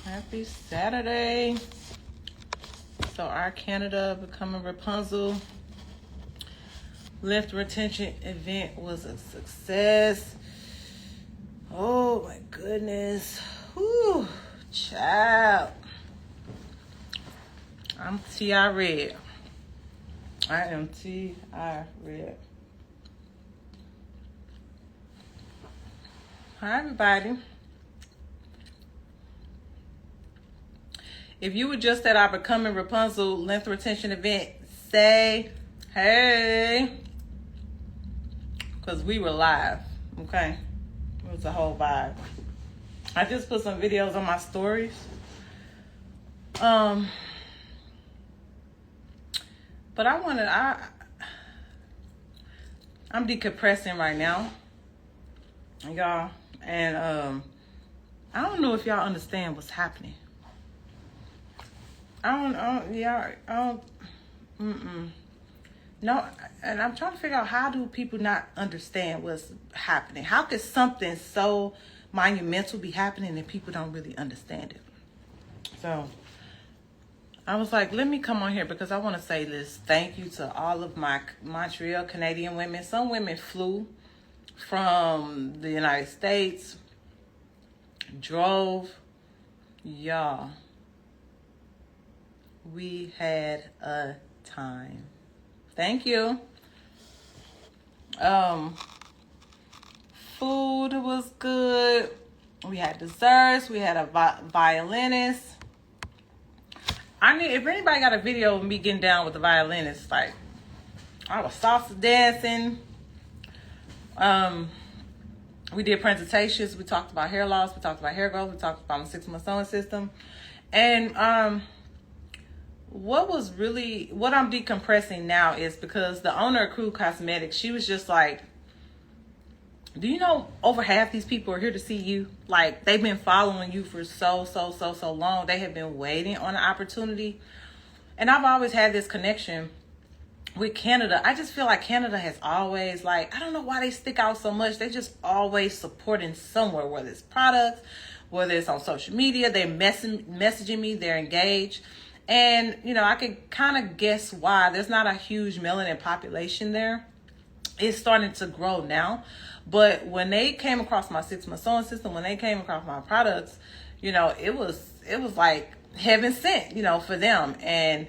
Happy Saturday. So our Canada Becoming Rapunzel lift retention event was a success. Oh my goodness. Whew, child. I'm T.I. Red. I am T.I. Red. Hi everybody. If you were just at our Becoming Rapunzel length retention event, say hey. Because we were live, okay? It was a whole vibe. I just put some videos on my stories. But I'm decompressing right now, y'all. And I don't know if y'all understand what's happening. No, and I'm trying to figure out, how do people not understand what's happening? How could something so monumental be happening and people don't really understand it? So I was like, let me come on here because I want to say this. Thank you to all of my Montreal Canadian women. Some women flew from the United States, drove. Y'all, we had a time. Thank you. Food was good. We had desserts. We had a violinist. If anybody got a video of me getting down with the violinist, like I was salsa dancing. We did presentations. We talked about hair loss. We talked about hair growth. We talked about my 6-month sewing system. And what I'm decompressing now is because the owner of Crew Cosmetics, she was just like, do you know over half these people are here to see you? Like, they've been following you for so long. They have been waiting on an opportunity. And I've always had this connection with Canada. I just feel like Canada has always, like, I don't know why they stick out so much. They just always supporting somewhere, whether it's products, whether it's on social media. They're messaging me. They're engaged. And, I could kind of guess why. There's not a huge melanin population there. It's starting to grow now. But when they came across my 6-month sewing system, when they came across my products, it was like heaven sent, for them. And,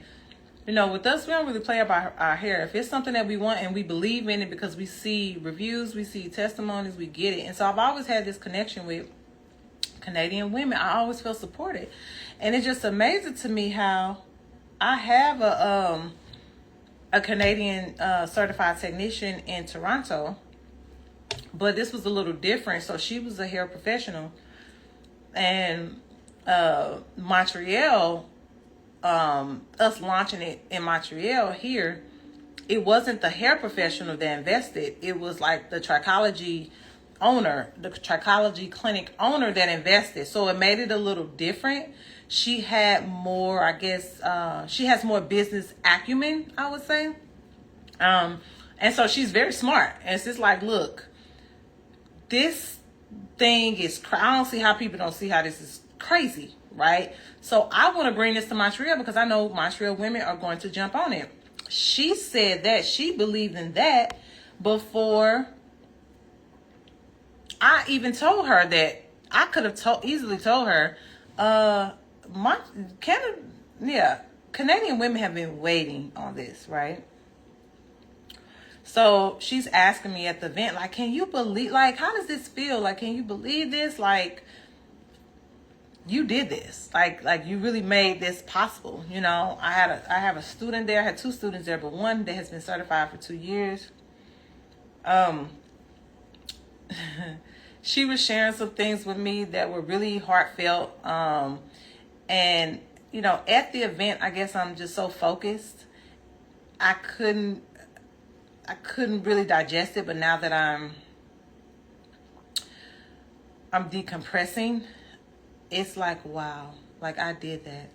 with us, we don't really play about our hair. If it's something that we want and we believe in it because we see reviews, we see testimonies, we get it. And so I've always had this connection with Canadian women. I always feel supported. And it's just amazing to me how I have a Canadian certified technician in Toronto, but this was a little different. So she was a hair professional, and Montreal, us launching it in Montreal here, it wasn't the hair professional that invested. It was like the trichology clinic owner that invested. So it made it a little different. She had more, I guess, she has more business acumen, I would say. And so she's very smart. And it's just like, look, this thing is, I don't see how people don't see how this is crazy, right? So I want to bring this to Montreal because I know Montreal women are going to jump on it. She said that she believed in that before I even told her that. I could have easily told her, Canadian women have been waiting on this, right? So she's asking me at the event, like, can you believe, like, how does this feel? Like, can you believe this? Like, you did this. Like you really made this possible. I have a student there. I had 2 students there, but one that has been certified for 2 years. She was sharing some things with me that were really heartfelt. And, at the event, I guess I'm just so focused. I couldn't really digest it, but now that I'm decompressing, it's like, wow, like I did that.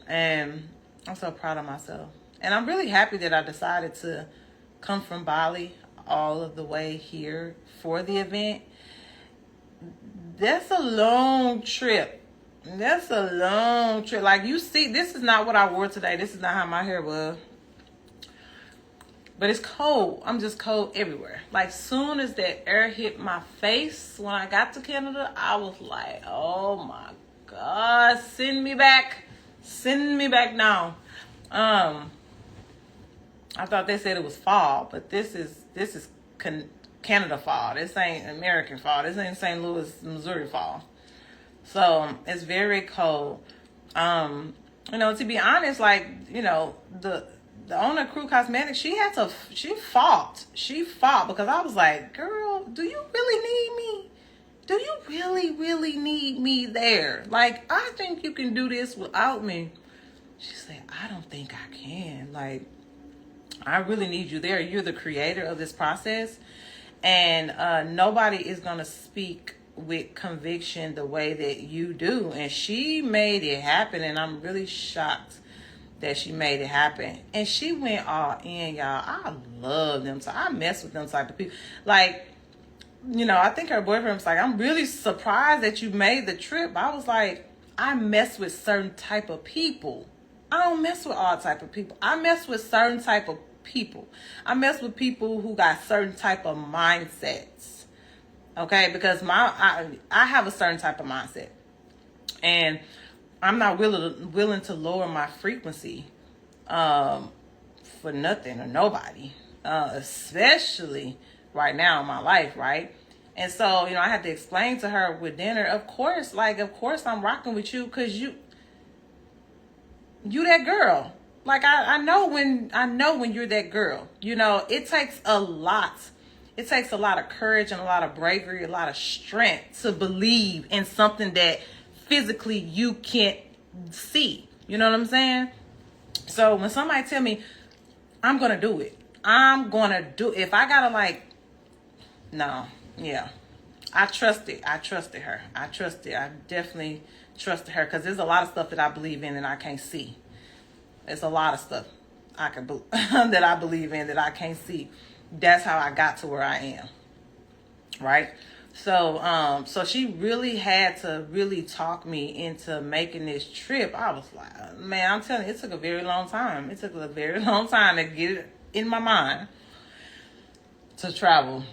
And I'm so proud of myself. And I'm really happy that I decided to come from Bali all of the way here for the event. that's a long trip. That's a long trip. Like, you see, this is not what I wore today. This is not how my hair was. But it's cold. I'm just cold everywhere. Like, soon as that air hit my face when I got to Canada, I was like, oh my God, send me back. Send me back now. I thought they said it was fall, but this is Canada fall. This ain't American fall. This ain't St. Louis, Missouri fall. So it's very cold. To be honest, like, the owner of Crew Cosmetics, she fought because I was like, girl, do you really need me? Do you really, really need me there? Like, I think you can do this without me. She said, I don't think I can. Like, I really need you there. You're the creator of this process. And nobody is going to speak with conviction the way that you do. And she made it happen. And I'm really shocked that she made it happen. And she went all in, y'all. I love them. So I mess with them type of people. Like, I think her boyfriend was like, I'm really surprised that you made the trip. I was like, I mess with certain type of people. I don't mess with all type of people. I mess with certain type of people. I mess with people who got certain type of mindsets. Okay? Because I have a certain type of mindset. And I'm not willing to lower my frequency for nothing or nobody. Especially right now in my life, right? And so, I had to explain to her with dinner, of course I'm rocking with you because you that girl. Like, I know when you're that girl. It takes a lot. It takes a lot of courage and a lot of bravery, a lot of strength to believe in something that physically you can't see. You know what I'm saying? So when somebody tell me, I'm going to do it. If I got to no, yeah. I trusted her. I definitely trusted her because there's a lot of stuff that I believe in and I can't see. There's a lot of stuff that I believe in that I can't see. That's how I got to where I am. Right? So she really had to really talk me into making this trip. I was like, man, I'm telling you, it took a very long time. It took a very long time to get it in my mind to travel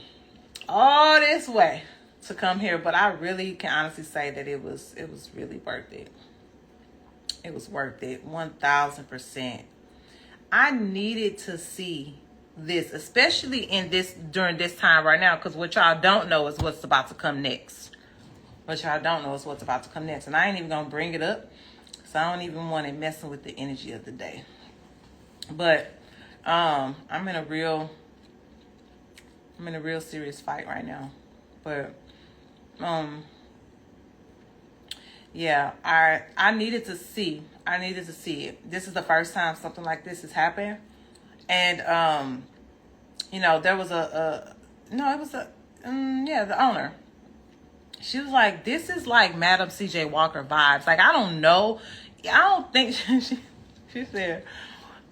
all this way to come here. But I really can honestly say that it was really worth it. It was worth it, 1,000%. I needed to see this, especially during this time right now, because what y'all don't know is what's about to come next. And I ain't even gonna bring it up, so I don't even want it messing with the energy of the day. But I'm in a real serious fight right now. But yeah, I needed to see it. This is the first time something like this has happened. And there was the owner. She was like, this is like Madam CJ Walker vibes. Like, I don't know. I don't think she said,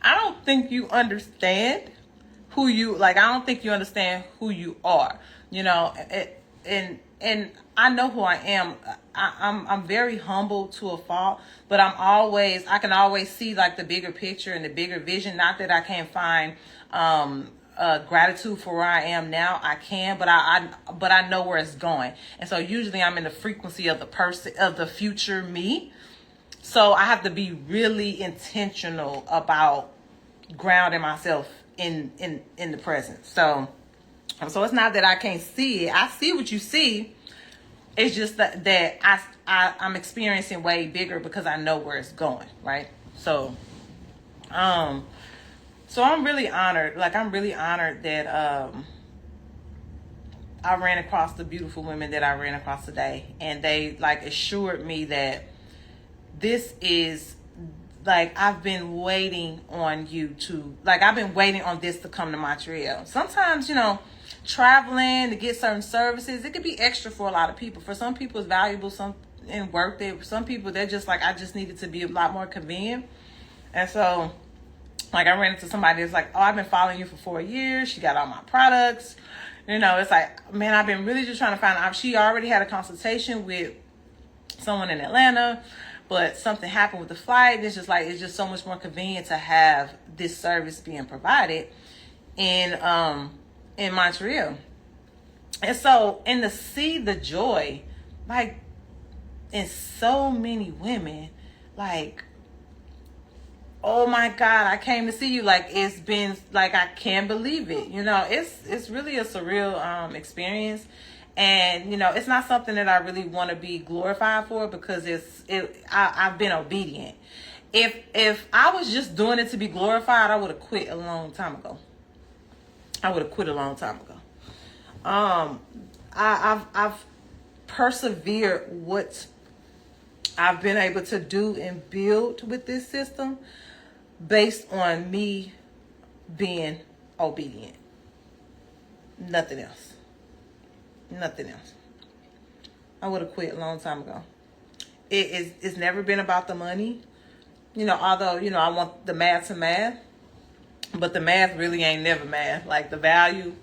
I don't think you understand who you like. I don't think you understand who you are. And I know who I am. I'm very humble to a fault, but I can always see like the bigger picture and the bigger vision. Not that I can't find gratitude for where I am now. I can, but I know where it's going. And so usually I'm in the frequency of the future me. So I have to be really intentional about grounding myself in the present. So it's not that I can't see it. I see what you see. It's just that I'm experiencing way bigger because I know where it's going, right? So I'm really honored. Like, I'm really honored that I ran across the beautiful women that I ran across today, and they assured me that this is I've been waiting on I've been waiting on this to come to Montreal. Sometimes, traveling to get certain services, it could be extra for a lot of people. For some people, it's valuable, and worth it. For some people, they're just I just need it to be a lot more convenient. And so, I ran into somebody that's like, oh, I've been following you for 4 years. She got all my products. You know, it's like, man, I've been really just trying to find out. She already had a consultation with someone in Atlanta, but something happened with the flight. It's just like, it's just so much more convenient to have this service being provided in Montreal. And so, and to see the joy, like, in so many women, like, oh my God, I came to see you. Like, it's been, like, I can't believe it. You know, it's really a surreal experience. And, you know, it's not something that I really want to be glorified for, because I've been obedient. If I was just doing it to be glorified, I would have quit a long time ago. I've persevered what I've been able to do and build with this system based on me being obedient. Nothing else. I would have quit a long time ago. It's never been about the money. You know, although, you know, I want the math to math, but the math really ain't never math. Like, the value,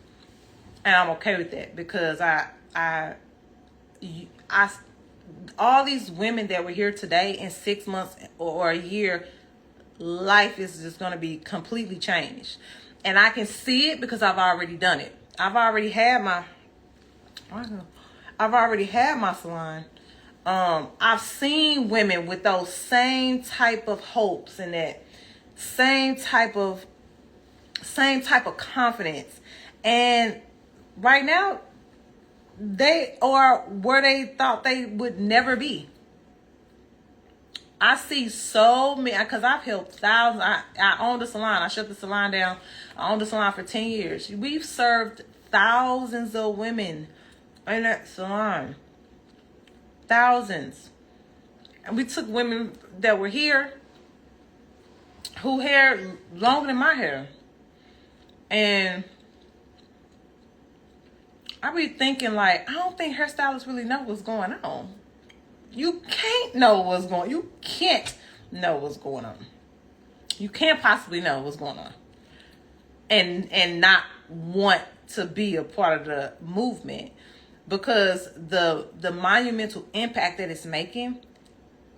and I'm okay with that, because I all these women that were here today, in 6 months or a year, life is just going to be completely changed. And I can see it because I've already done it. I've already had my salon. I've seen women with those same type of hopes and that same type of confidence. And right now, they are where they thought they would never be. I see so many, because I've helped thousands. I owned a salon. I shut the salon down. I owned a salon for 10 years. We've served thousands of women in that salon. Thousands. And we took women that were here who hair longer than my hair. And I be thinking, like, I don't think hairstylists really know what's going on. You can't know what's going on. You can't know what's going on. You can't possibly know what's going on. And not want to be a part of the movement, because the monumental impact that it's making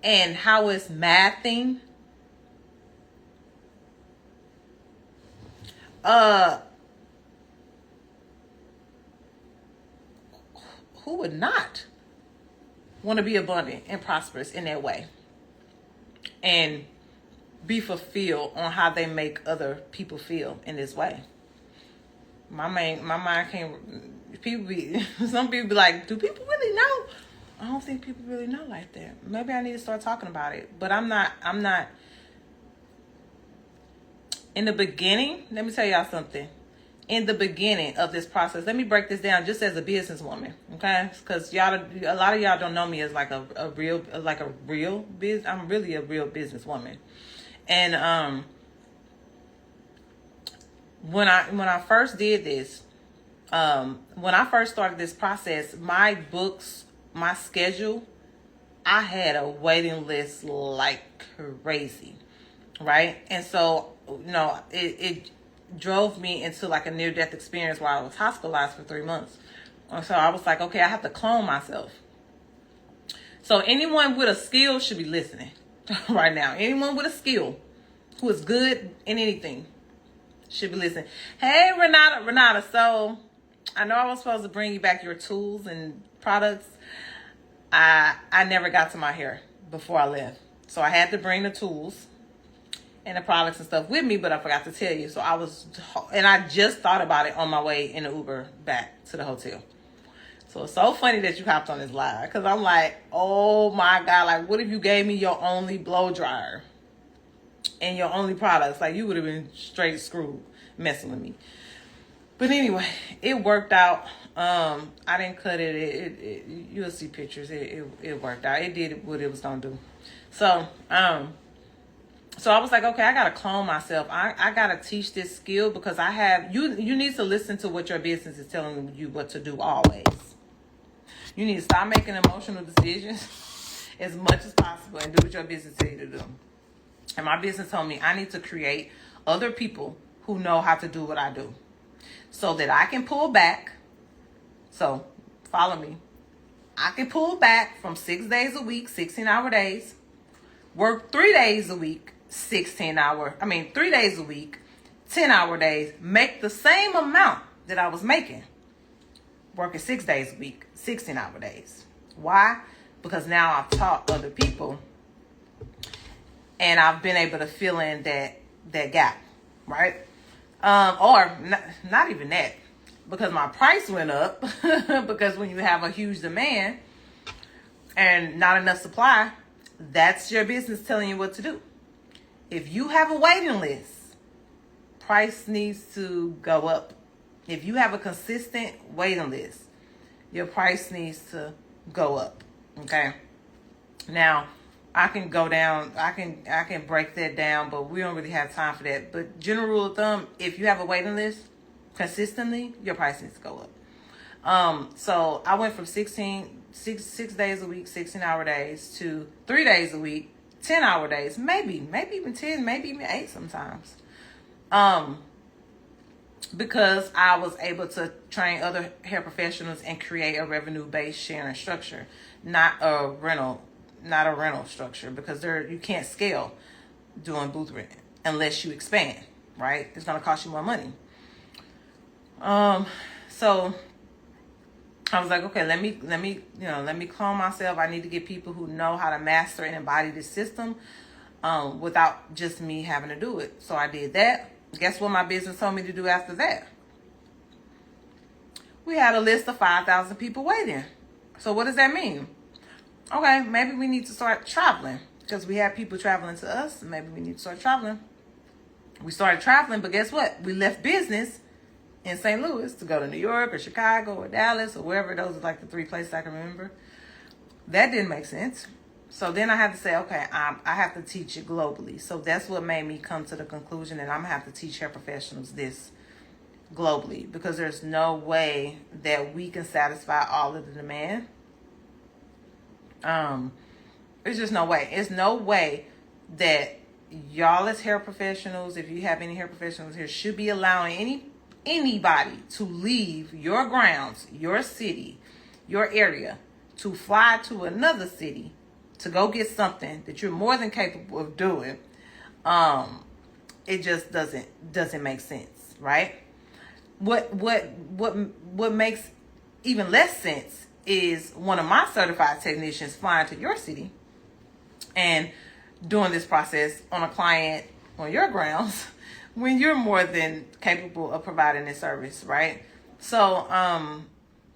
and how it's mathing. Who would not want to be abundant and prosperous in that way and be fulfilled on how they make other people feel in this way? My mind can't. Some people be like, do people really know? I don't think people really know like that. Maybe I need to start talking about it. But I'm not. In the beginning, let me tell y'all something. In the beginning of this process, let me break this down just as a businesswoman, okay? Because a lot of y'all don't know me as like a real business. I'm really a real businesswoman. And when I first did this, when I first started this process, my books, my schedule, I had a waiting list like crazy, right? And so, you know, it drove me into like a near-death experience where I was hospitalized for 3 months. And so I was like, okay, I have to clone myself. So anyone with a skill should be listening right now. Anyone with a skill who is good in anything should be listening. Hey, Renata. So I know I was supposed to bring you back your tools and products. I never got to my hair before I left. So I had to bring the tools and the products and stuff with me, but I forgot to tell you. So I just thought about it on my way in the Uber back to the hotel. So it's so funny that you hopped on this live, because I'm like, oh my God, like, what if you gave me your only blow dryer and your only products? Like, you would have been straight screwed messing with me. But anyway, it worked out. I didn't cut it. You'll see pictures. It worked out. It did what it was gonna do. So I was like, okay, I gotta clone myself. I gotta teach this skill, because I have you need to listen to what your business is telling you what to do always. You need to stop making emotional decisions as much as possible and do what your business tells you to do. And my business told me I need to create other people who know how to do what I do, so that I can pull back So follow me. I can pull back from 6 days a week, 16-hour days, work 3 days a week, 3 days a week, 10-hour days, make the same amount that I was making working 6 days a week, 16-hour days. Why? Because now I've taught other people and I've been able to fill in that gap, right? Or not even that, because my price went up because when you have a huge demand and not enough supply, that's your business telling you what to do. If you have a waiting list, price needs to go up. If you have a consistent waiting list, your price needs to go up. Okay. Now, I can go down, I can break that down, but we don't really have time for that. But general rule of thumb, if you have a waiting list consistently, your price needs to go up. So I went from 6 days a week, 16-hour days, to 3 days a week, 10-hour days, maybe even 10, maybe even 8 sometimes. Because I was able to train other hair professionals and create a revenue-based sharing structure, not a rental structure, because you can't scale doing booth rent unless you expand, right? It's going to cost you more money. So I was like, okay, let me clone myself. I need to get people who know how to master and embody this system, without just me having to do it. So I did that. Guess what my business told me to do after that? We had a list of 5,000 people waiting. So what does that mean? Okay, maybe we need to start traveling, because we have people traveling to us. Maybe we need to start traveling. We started traveling, but guess what? We left business in St. Louis to go to New York or Chicago or Dallas or wherever. Those are like the 3 places I can remember. That didn't make sense. So then I had to say, okay, I have to teach it globally. So that's what made me come to the conclusion that I'm going to have to teach hair professionals this globally, because there's no way that we can satisfy all of the demand. There's just no way. It's no way that y'all as hair professionals, if you have any hair professionals here, should be allowing anybody to leave your grounds, your city, your area, to fly to another city to go get something that you're more than capable of doing. It just doesn't make sense, right? What makes even less sense is one of my certified technicians flying to your city and doing this process on a client on your grounds when you're more than capable of providing this service, right? So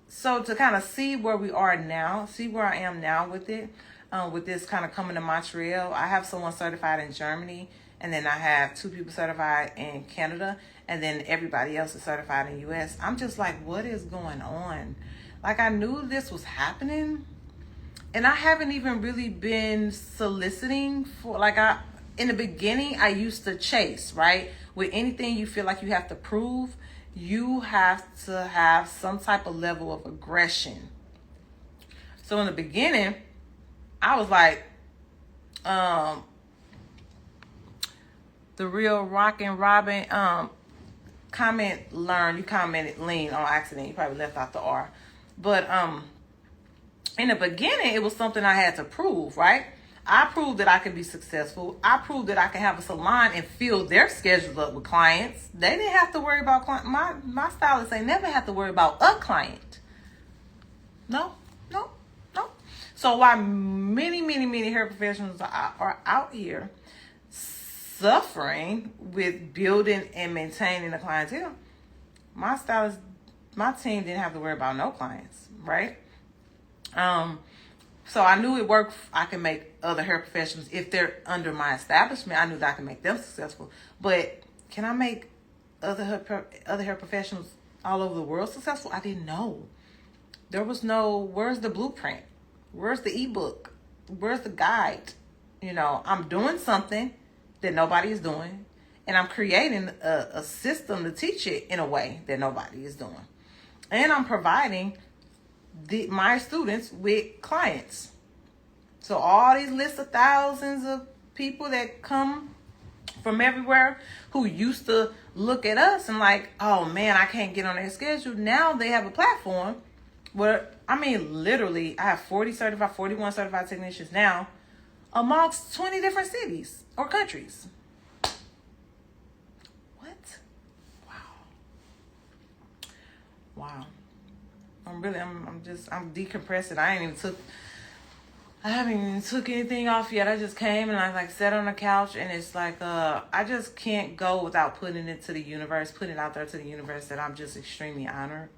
to kind of see where we are now, see where I am now with it, with this kind of coming to Montreal. I have someone certified in Germany, and then I have 2 people certified in Canada, and then everybody else is certified in US. I'm just like, what is going on? Like, I knew this was happening, and I haven't even really been soliciting for, in the beginning, I used to chase, right? With anything you feel like you have to prove, you have to have some type of level of aggression. So in the beginning, I was like, the real Rockin' Robin, you commented lean on accident. You probably left out the R. But in the beginning, it was something I had to prove, right? I proved that I could be successful. I proved that I can have a salon and fill their schedules up with clients. They didn't have to worry about clients. My stylists, they never have to worry about a client. No. So while many hair professionals are out here suffering with building and maintaining a clientele, my stylist, my team didn't have to worry about no clients, right? So I knew it worked. I can make other hair professionals, if they're under my establishment, I knew that I could make them successful. But can I make other hair professionals all over the world successful? I didn't know. There was no, where's the blueprint? Where's the ebook? Where's the guide? I'm doing something that nobody is doing, and I'm creating a system to teach it in a way that nobody is doing. And I'm providing my students with clients. So all these lists of thousands of people that come from everywhere who used to look at us and like, oh man, I can't get on their schedule. Now they have a platform Well, I mean, literally, I have 41 certified technicians now amongst 20 different cities or countries. What? Wow. Wow. I'm decompressing. I haven't even took anything off yet. I just came and I like sat on the couch, and it's like, I just can't go without putting it to the universe, putting it out there to the universe that I'm just extremely honored.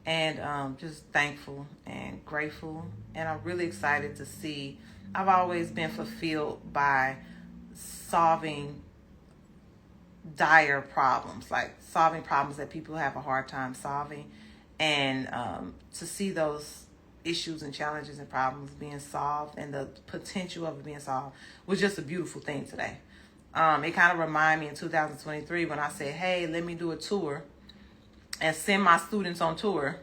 And just thankful and grateful. And I'm really excited to see. I've always been fulfilled by solving dire problems, like solving problems that people have a hard time solving. And to see those issues and challenges and problems being solved and the potential of it being solved was just a beautiful thing today. It kind of reminded me in 2023 when I said, hey, let me do a tour and send my students on tour.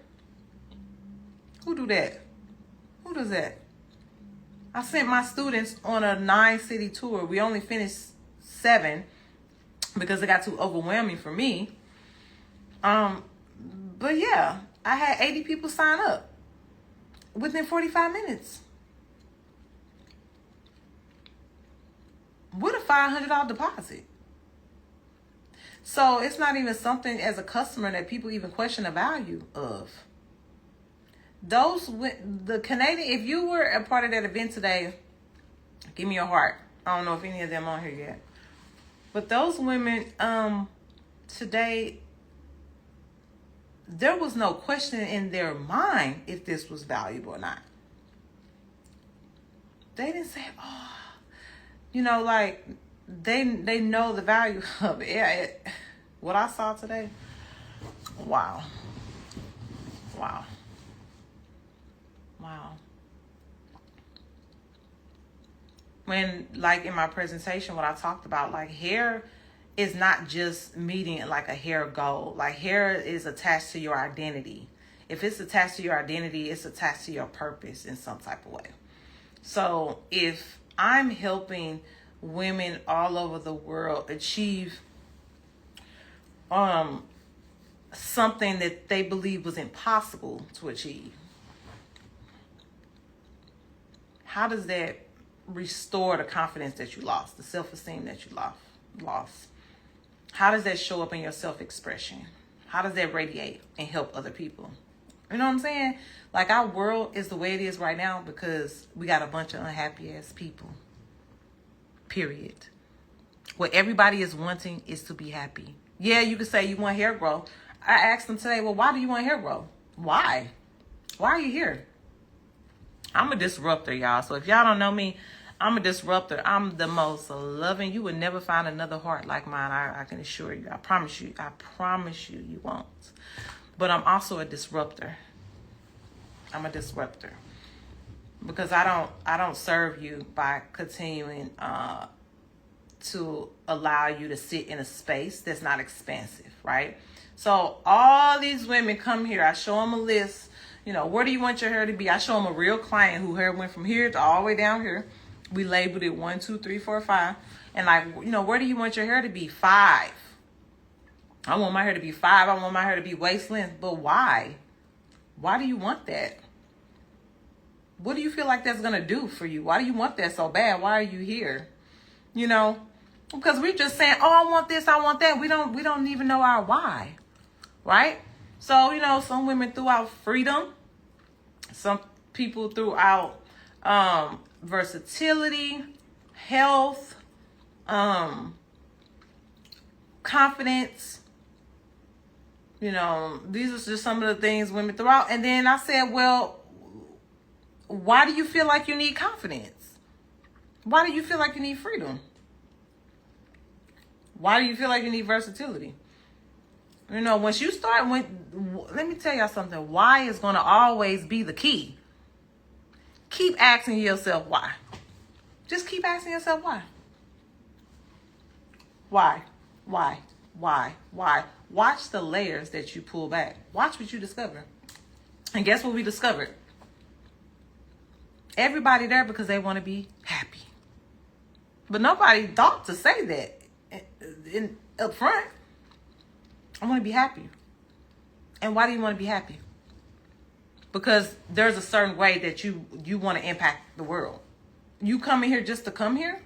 Who do that? Who does that? I sent my students on a 9-city tour. We only finished 7 because it got too overwhelming for me. But yeah, I had 80 people sign up within 45 minutes with a $500 deposit. So it's not even something as a customer that people even question the value of. The Canadian, if you were a part of that event today, give me a heart. I don't know if any of them on here yet. But those women, today, there was no question in their mind if this was valuable or not. They didn't say, oh, like they know the value of it. Yeah, what I saw today, wow. When, like in my presentation, what I talked about, like hair is not just meeting like a hair goal. Like hair is attached to your identity. If it's attached to your identity, it's attached to your purpose in some type of way. So if I'm helping women all over the world achieve something that they believe was impossible to achieve, how does that restore the confidence that you lost, the self-esteem that you lost? How does that show up in your self-expression? How does that radiate and help other people? You know what I'm saying? Like our world is the way it is right now because we got a bunch of unhappy ass people. Period. What everybody is wanting is to be happy. Yeah, you could say you want hair growth. I asked them today, well, why do you want hair growth? Why? Why are you here? I'm a disruptor, y'all. So if y'all don't know me, I'm a disruptor. I'm the most loving. You would never find another heart like mine. I can assure you. I promise you. You won't. But I'm also a disruptor. I'm a disruptor. Because I don't serve you by continuing to allow you to sit in a space that's not expansive, right? So all these women come here. I show them a list. Where do you want your hair to be? I show them a real client who hair went from here to all the way down here. We labeled it 1, 2, 3, 4, 5. And where do you want your hair to be? 5. I want my hair to be 5. I want my hair to be waist length. But why? Why do you want that? What do you feel like that's going to do for you? Why do you want that so bad? Why are you here? Because we're just saying, oh, I want this, I want that. We don't even know our why. Right? So, some women threw out freedom. Some people threw out versatility, health, confidence. These are just some of the things women threw out. And then I said, well, why do you feel like you need confidence? Why do you feel like you need freedom? Why do you feel like you need versatility? Once you start, let me tell y'all something. Why is going to always be the key. Keep asking yourself why. Just keep asking yourself why. Why? Watch the layers that you pull back. Watch what you discover. And guess what we discovered? Everybody there because they want to be happy. But nobody thought to say that up front. I want to be happy. And why do you want to be happy? Because there's a certain way that you want to impact the world. You coming here just to come here?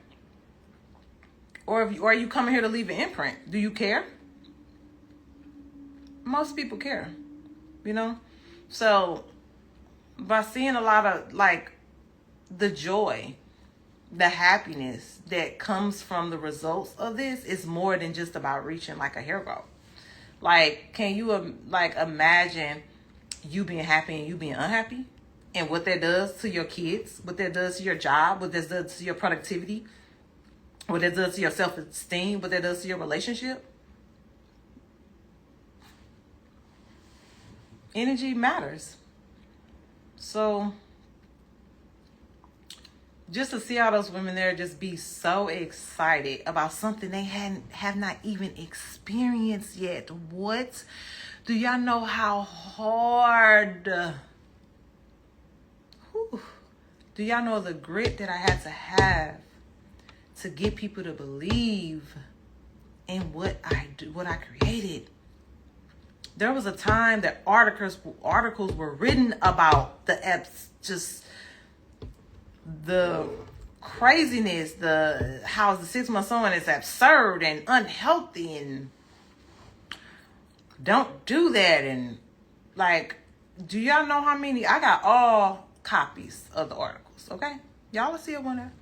Or are you coming here to leave an imprint? Do you care? Most people care, you know? So by seeing a lot of like the joy, the happiness that comes from the results of this is more than just about reaching like a hair growth. Like, can you like imagine you being happy and you being unhappy? And what that does to your kids, what that does to your job, what that does to your productivity, what that does to your self-esteem, what that does to your relationship. Energy matters. So just to see all those women there just be so excited about something they have not even experienced yet. What? Do y'all know how hard? Do y'all know the grit that I had to get people to believe in what I do, what I created? There was a time that articles were written about just the craziness, how the 6 months on is absurd and unhealthy, and don't do that. And like, do y'all know how many? I got all copies of the articles. Okay, y'all will see it one there.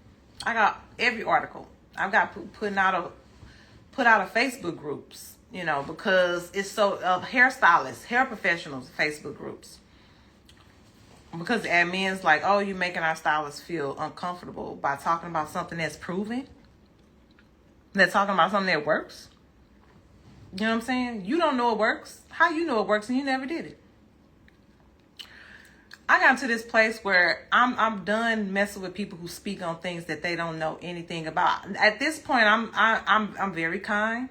I got every article. I've got put out of Facebook groups, you know, because it's so hairstylists, hair professionals, Facebook groups. Because the admin's like, oh, you're making our stylists feel uncomfortable by talking about something that's proven. They're talking about something that works. You know what I'm saying? You don't know it works. How you know it works and you never did it? I got to this place where I'm done messing with people who speak on things that they don't know anything about. At this point, I'm very kind.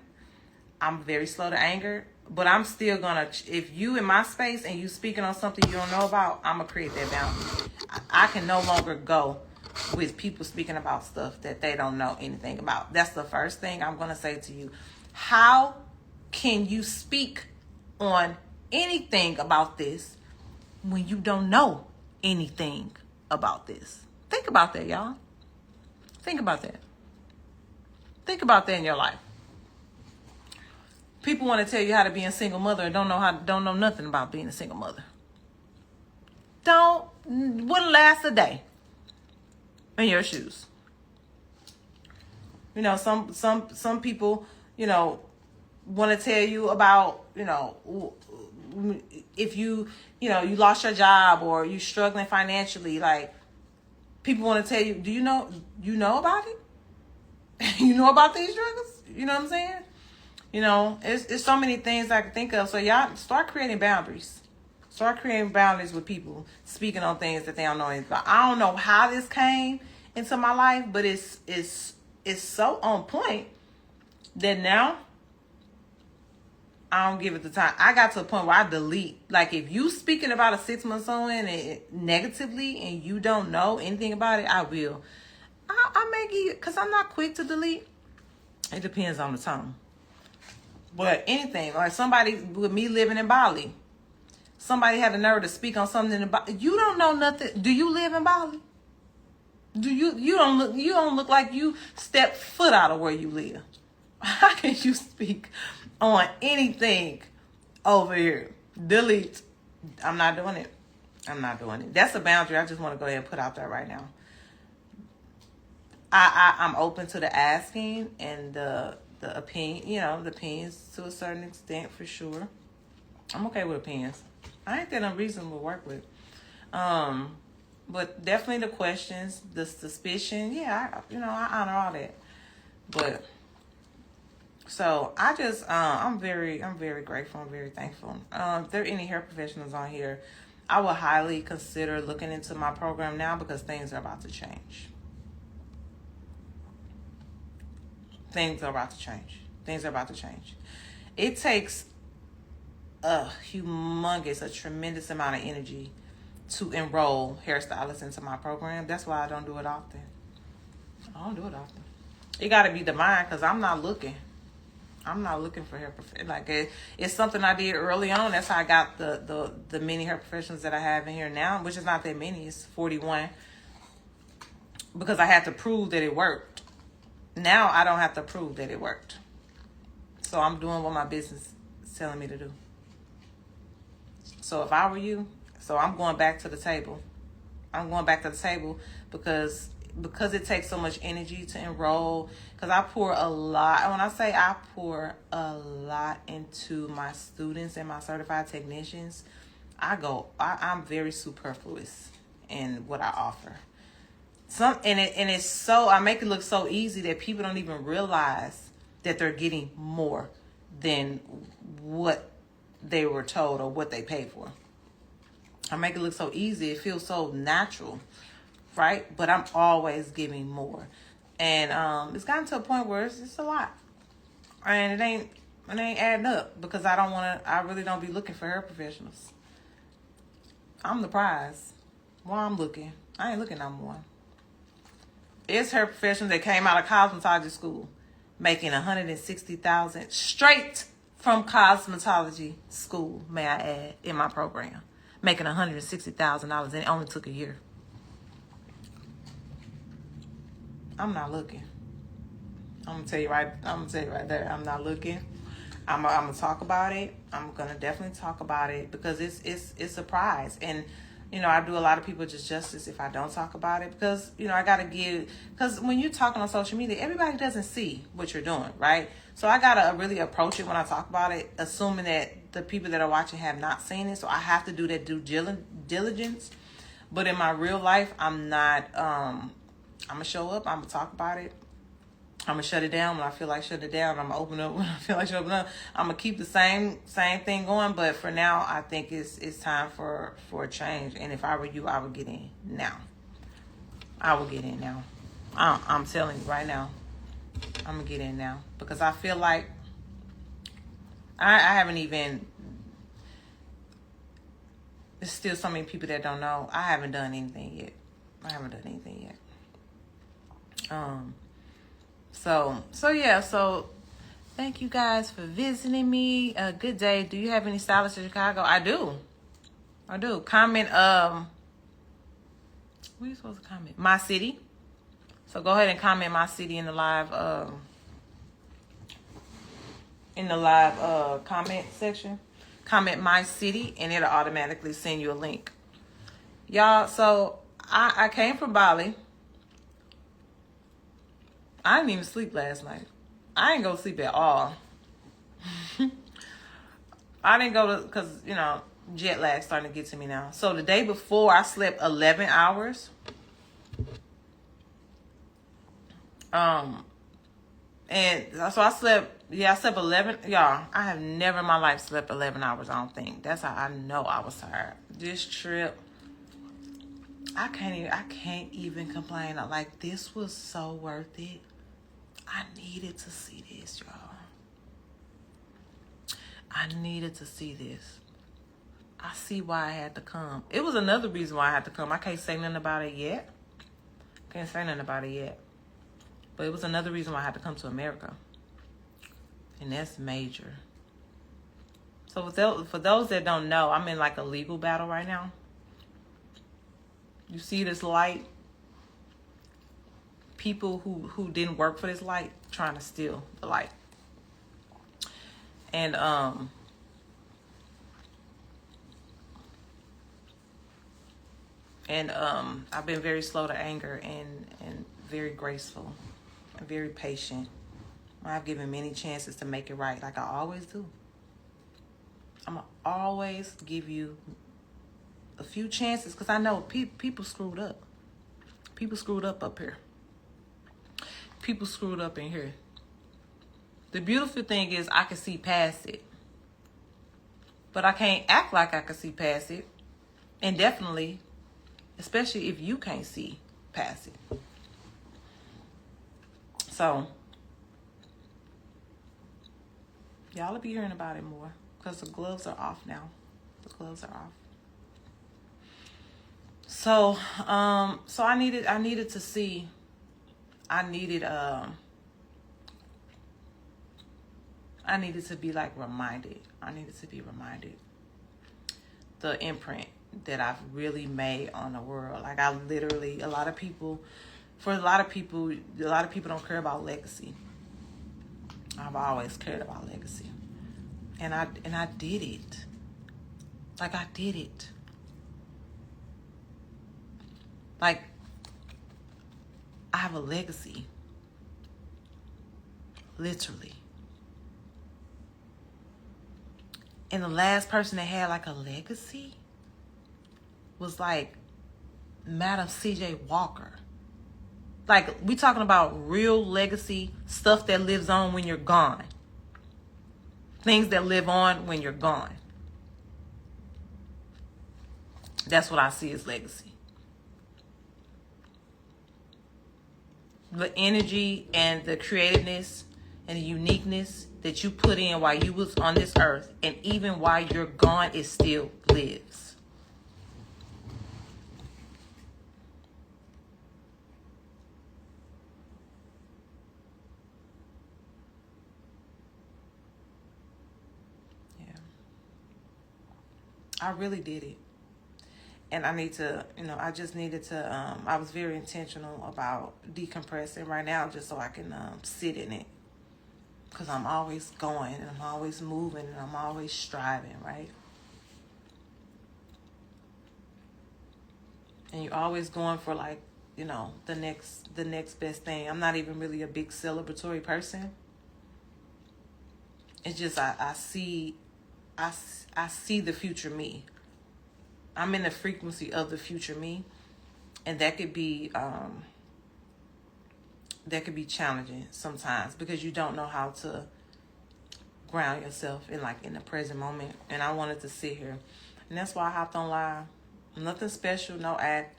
I'm very slow to anger, but I'm still gonna. If you in my space and you speaking on something you don't know about, I'm gonna create that boundary. I can no longer go with people speaking about stuff that they don't know anything about. That's the first thing I'm gonna say to you. How can you speak on anything about this when you don't know anything about this? Think about that, y'all. Think about that. Think about that in your life. People want to tell you how to be a single mother and don't know nothing about being a single mother. Wouldn't last a day in your shoes. You know, some people, you know, want to tell you about, you know, if you lost your job or you struggling financially, like, people want to tell you, do you know about it? You know about these struggles? You know what I'm saying? You know, it's so many things I can think of. So y'all start creating boundaries. Start creating boundaries with people speaking on things that they don't know anything about. I don't know how this came into my life, but it's so on point that now I don't give it the time. I got to a point where I delete. Like, if you speaking about a 6 months on and negatively and you don't know anything about it, I will. I may give, because I'm not quick to delete. It depends on the tone. But anything, like somebody with me living in Bali, somebody had the nerve to speak on something about, you don't know nothing. Do you live in Bali? Do you don't look like you stepped foot out of where you live. How can you speak on anything over here? Delete. I'm not doing it. I'm not doing it. That's a boundary I just want to go ahead and put out there right now. I'm open to the asking and the opinion, you know, the opinions to a certain extent, for sure. I'm okay with opinions. I ain't that unreasonable to work with. But definitely the questions, the suspicion, yeah, I honor all that. But so I just, I'm very grateful. I'm very thankful. If there are any hair professionals on here, I will highly consider looking into my program now, because things are about to change. Things are about to change. It takes a tremendous amount of energy to enroll hairstylists into my program. That's why I don't do it often. It got to be divine, because I'm not looking. I'm not looking for hair professionals. Like it's something I did early on. That's how I got the many hair professionals that I have in here now, which is not that many. It's 41 because I had to prove that it worked. Now I don't have to prove that it worked. So I'm doing what my business is telling me to do. So if I were you, so I'm going back to the table. I'm going back to the table because it takes so much energy to enroll. Because I pour a lot. When I say I pour a lot into my students and my certified technicians, I'm very superfluous in what I offer. It's so, I make it look so easy that people don't even realize that they're getting more than what they were told or what they paid for. I make it look so easy. It feels so natural, right? But I'm always giving more. And it's gotten to a point where it's just a lot. And it ain't adding up because I really don't be looking for hair professionals. I'm the prize. Well, I'm looking. I ain't looking no more. It's hair professionals that came out of cosmetology school making $160,000 straight from cosmetology school, may I add, in my program. Making $160,000 and it only took a year. I'm not looking. I'm gonna tell you right there. I'm not looking. I'm gonna talk about it. I'm gonna definitely talk about it because it's a prize. And I do a lot of people justice if I don't talk about it because I gotta because when you're talking on social media, everybody doesn't see what you're doing, right? So I gotta really approach it when I talk about it, assuming that the people that are watching have not seen it. So I have to do that due diligence. But in my real life, I'm not. I'm gonna show up. I'm gonna talk about it. I'm gonna shut it down when I feel like shutting it down. I'm gonna open up when I feel like shutting up. I'm gonna keep the same thing going. But for now, I think it's time for a change. And if I were you, I would get in now. I will get in now. I'm telling you right now. I'm gonna get in now because I feel like I haven't even. There's still so many people that don't know. I haven't done anything yet. So thank you guys for visiting me. Good day. Do you have any stylists in Chicago? I do. Comment, what are you supposed to comment? My city. So go ahead and comment my city in the live, comment section. Comment my city and it'll automatically send you a link. Y'all, so I came from Bali. I didn't even sleep last night. I didn't go to sleep at all. I didn't go to, because, jet lag starting to get to me now. So the day before, I slept 11 hours. And so I slept 11. Y'all, I have never in my life slept 11 hours, I don't think. That's how I know I was tired. This trip, I can't even complain. Like, this was so worth it. I needed to see this, y'all. I needed to see this. I see why I had to come. It was another reason why I had to come. I can't say nothing about it yet. But it was another reason why I had to come to America. And that's major. So for those that don't know, I'm in like a legal battle right now. You see this light? People who didn't work for this light trying to steal the light. And I've been very slow to anger and very graceful and very patient. I've given many chances to make it right, like I always do. I'm gonna always give you a few chances because I know people screwed up. People screwed up here. People screwed up in here. The beautiful thing is I can see past it. But I can't act like I can see past it. And definitely, especially if you can't see past it. So, y'all will be hearing about it more. Because the gloves are off now. The gloves are off. So I needed to see. I needed I needed to be like reminded. I needed to be reminded the imprint that I've really made on the world. Like I literally, a lot of people don't care about legacy. I've always cared about legacy. And I did it. Like I did it. Like I have a legacy. Literally. And the last person that had like a legacy was like Madam C.J. Walker. Like, we talking about real legacy, stuff that lives on when you're gone. Things that live on when you're gone. That's what I see as legacy. The energy and the creativeness and the uniqueness that you put in while you was on this earth, and even while you're gone, it still lives. I really did it. And I need to, I just needed to, I was very intentional about decompressing right now just so I can sit in it. Because I'm always going and I'm always moving and I'm always striving, right? And you're always going for like, the next best thing. I'm not even really a big celebratory person. It's just I see the future me. I'm in the frequency of the future me, and that could be challenging sometimes because you don't know how to ground yourself in the present moment. And I wanted to sit here, and that's why I hopped on live. Nothing special, no act.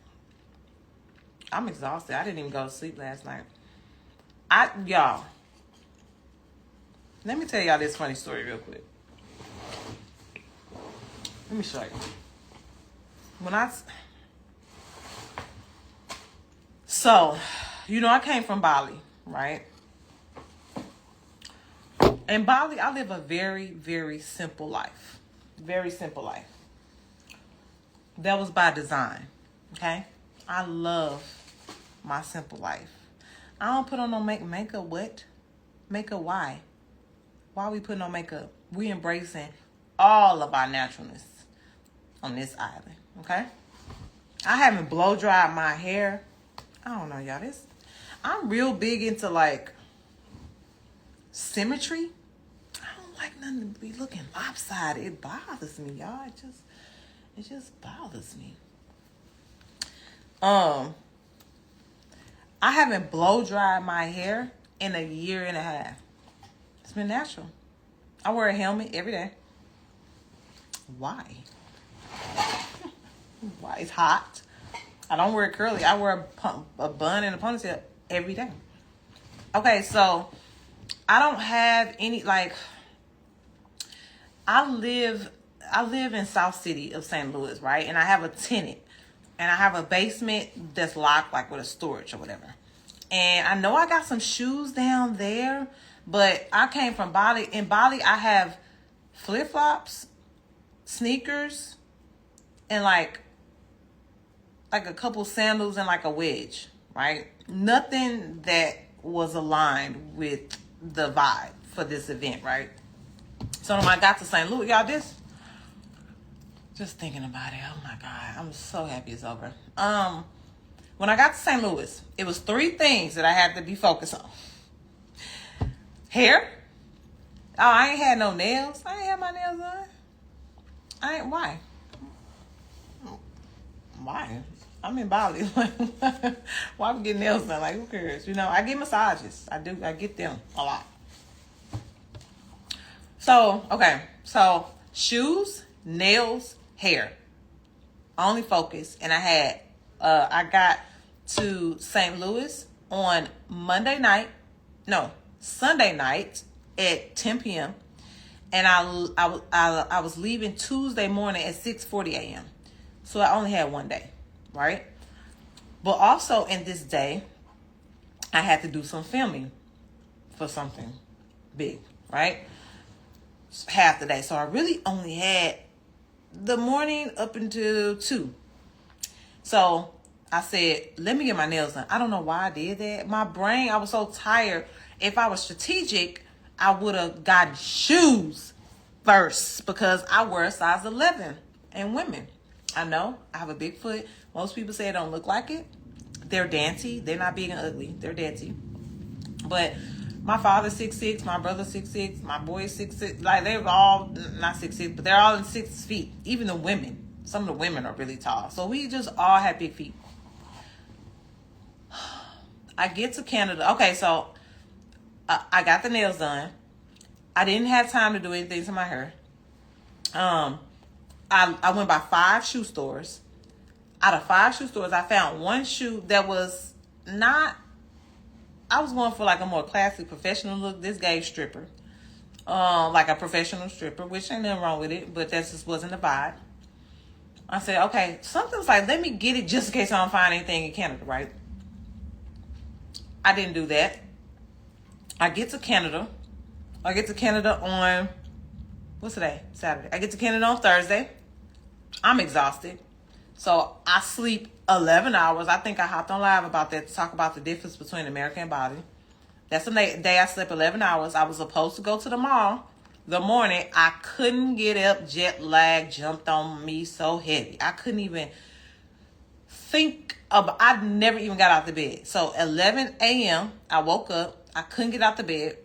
I'm exhausted. I didn't even go to sleep last night. Y'all, let me tell y'all this funny story real quick. Let me show you. I came from Bali, right? In Bali, I live a very, very simple life. Very simple life. That was by design, okay? I love my simple life. I don't put on no makeup. What? Makeup, why? Why we putting on makeup? We embracing all of our naturalness on this island, okay? I haven't blow dried my hair. I don't know, y'all. I'm real big into like symmetry. I don't like nothing to be looking lopsided. It bothers me, y'all. It just bothers me. I haven't blow dried my hair in a year and a half. It's been natural. I wear a helmet every day. Why? Why? It's hot. I don't wear it curly. I wear a bun and a ponytail every day. Okay, so I don't have any I live in South City of St. Louis, right? And I have a tenant. And I have a basement that's locked like with a storage or whatever. And I know I got some shoes down there, but I came from Bali. In Bali, I have flip-flops, sneakers, and like a couple sandals and like a wedge, right? Nothing that was aligned with the vibe for this event, right? So when I got to St. Louis, y'all, just thinking about it, oh my God, I'm so happy it's over. When I got to St. Louis, it was 3 things that I had to be focused on. Hair. Oh, I ain't had no nails. I ain't had my nails on. Why? Why? I'm in Bali. Why we get nails done? Like, who cares? I get massages. I do. I get them a lot. So, okay. So, shoes, nails, hair. Only focus. And I got to St. Louis on Sunday night at 10 p.m. And I was leaving Tuesday morning at 6:40 a.m. So I only had one day, right? But also in this day, I had to do some filming for something big, right? half the day. So I really only had the morning up until 2. So I said, let me get my nails done. I don't know why I did that. My brain, I was so tired. If I was strategic, I would have gotten shoes first because I wear a size 11 in women. I know I have a big foot. Most people say it don't look like it. They're dainty. They're not big and ugly. They're dainty. But my father's 6'6", my brother's 6'6", my boy's 6'6". Like, they're all not 6'6", but they're all in 6 feet. Even the women. Some of the women are really tall. So we just all have big feet. I get to Canada. Okay, so I got the nails done. I didn't have time to do anything to my hair. I went by 5 shoe stores. Out of 5 shoe stores, I found one shoe that was not... I was going for like a more classic professional look. This gave stripper. Like a professional stripper, which ain't nothing wrong with it, but that just wasn't the vibe. I said, okay, something was like, let me get it just in case I don't find anything in Canada, right? I didn't do that. I get to Canada. On, what's today? Saturday. I get to Canada on Thursday. I'm exhausted. So I sleep 11 hours. I think I hopped on live about that to talk about the difference between America and Bali. That's the day I slept 11 hours. I was supposed to go to the mall the morning. I couldn't get up. Jet lag jumped on me so heavy. I couldn't even think of, I never even got out the bed. So 11 a.m. I woke up. I couldn't get out the bed.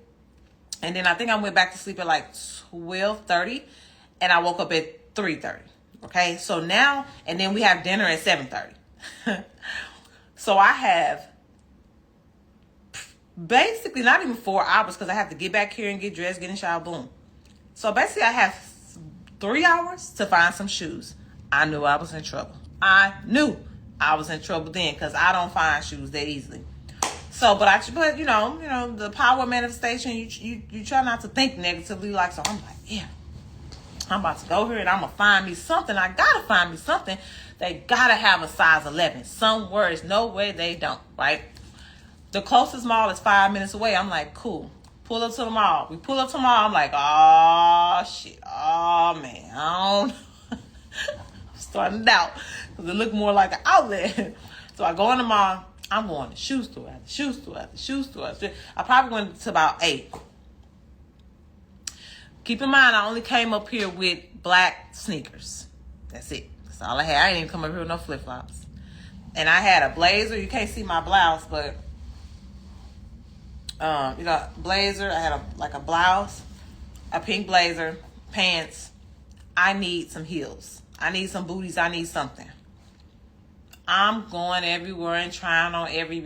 And then I think I went back to sleep at like 12:30. And I woke up at 3:30. Okay, so now, and then we have dinner at 7:30. So I have basically not even 4 hours because I have to get back here and get dressed, get in the shower, boom. So basically I have 3 hours to find some shoes. I knew I was in trouble. I knew I was in trouble then because I don't find shoes that easily. So, but you know, the power of manifestation, you try not to think negatively. Like, so I'm like, yeah. I'm about to go here and I'm going to find me something. I got to find me something. They got to have a size 11. Somewhere is no way they don't, right? The closest mall is 5 minutes away. I'm like, cool. Pull up to the mall. We pull up to the mall. I'm like, oh, shit. Oh, man. I don't I'm starting to doubt because it looked more like an outlet. So I go in the mall. I'm going to shoe store after shoe store after shoe store. I probably went to about 8. Keep in mind, I only came up here with black sneakers. That's it. That's all I had. I didn't even come up here with no flip-flops. And I had a blazer. You can't see my blouse, but, blazer. I had a blouse, a pink blazer, pants. I need some heels. I need some booties. I need something. I'm going everywhere and trying on every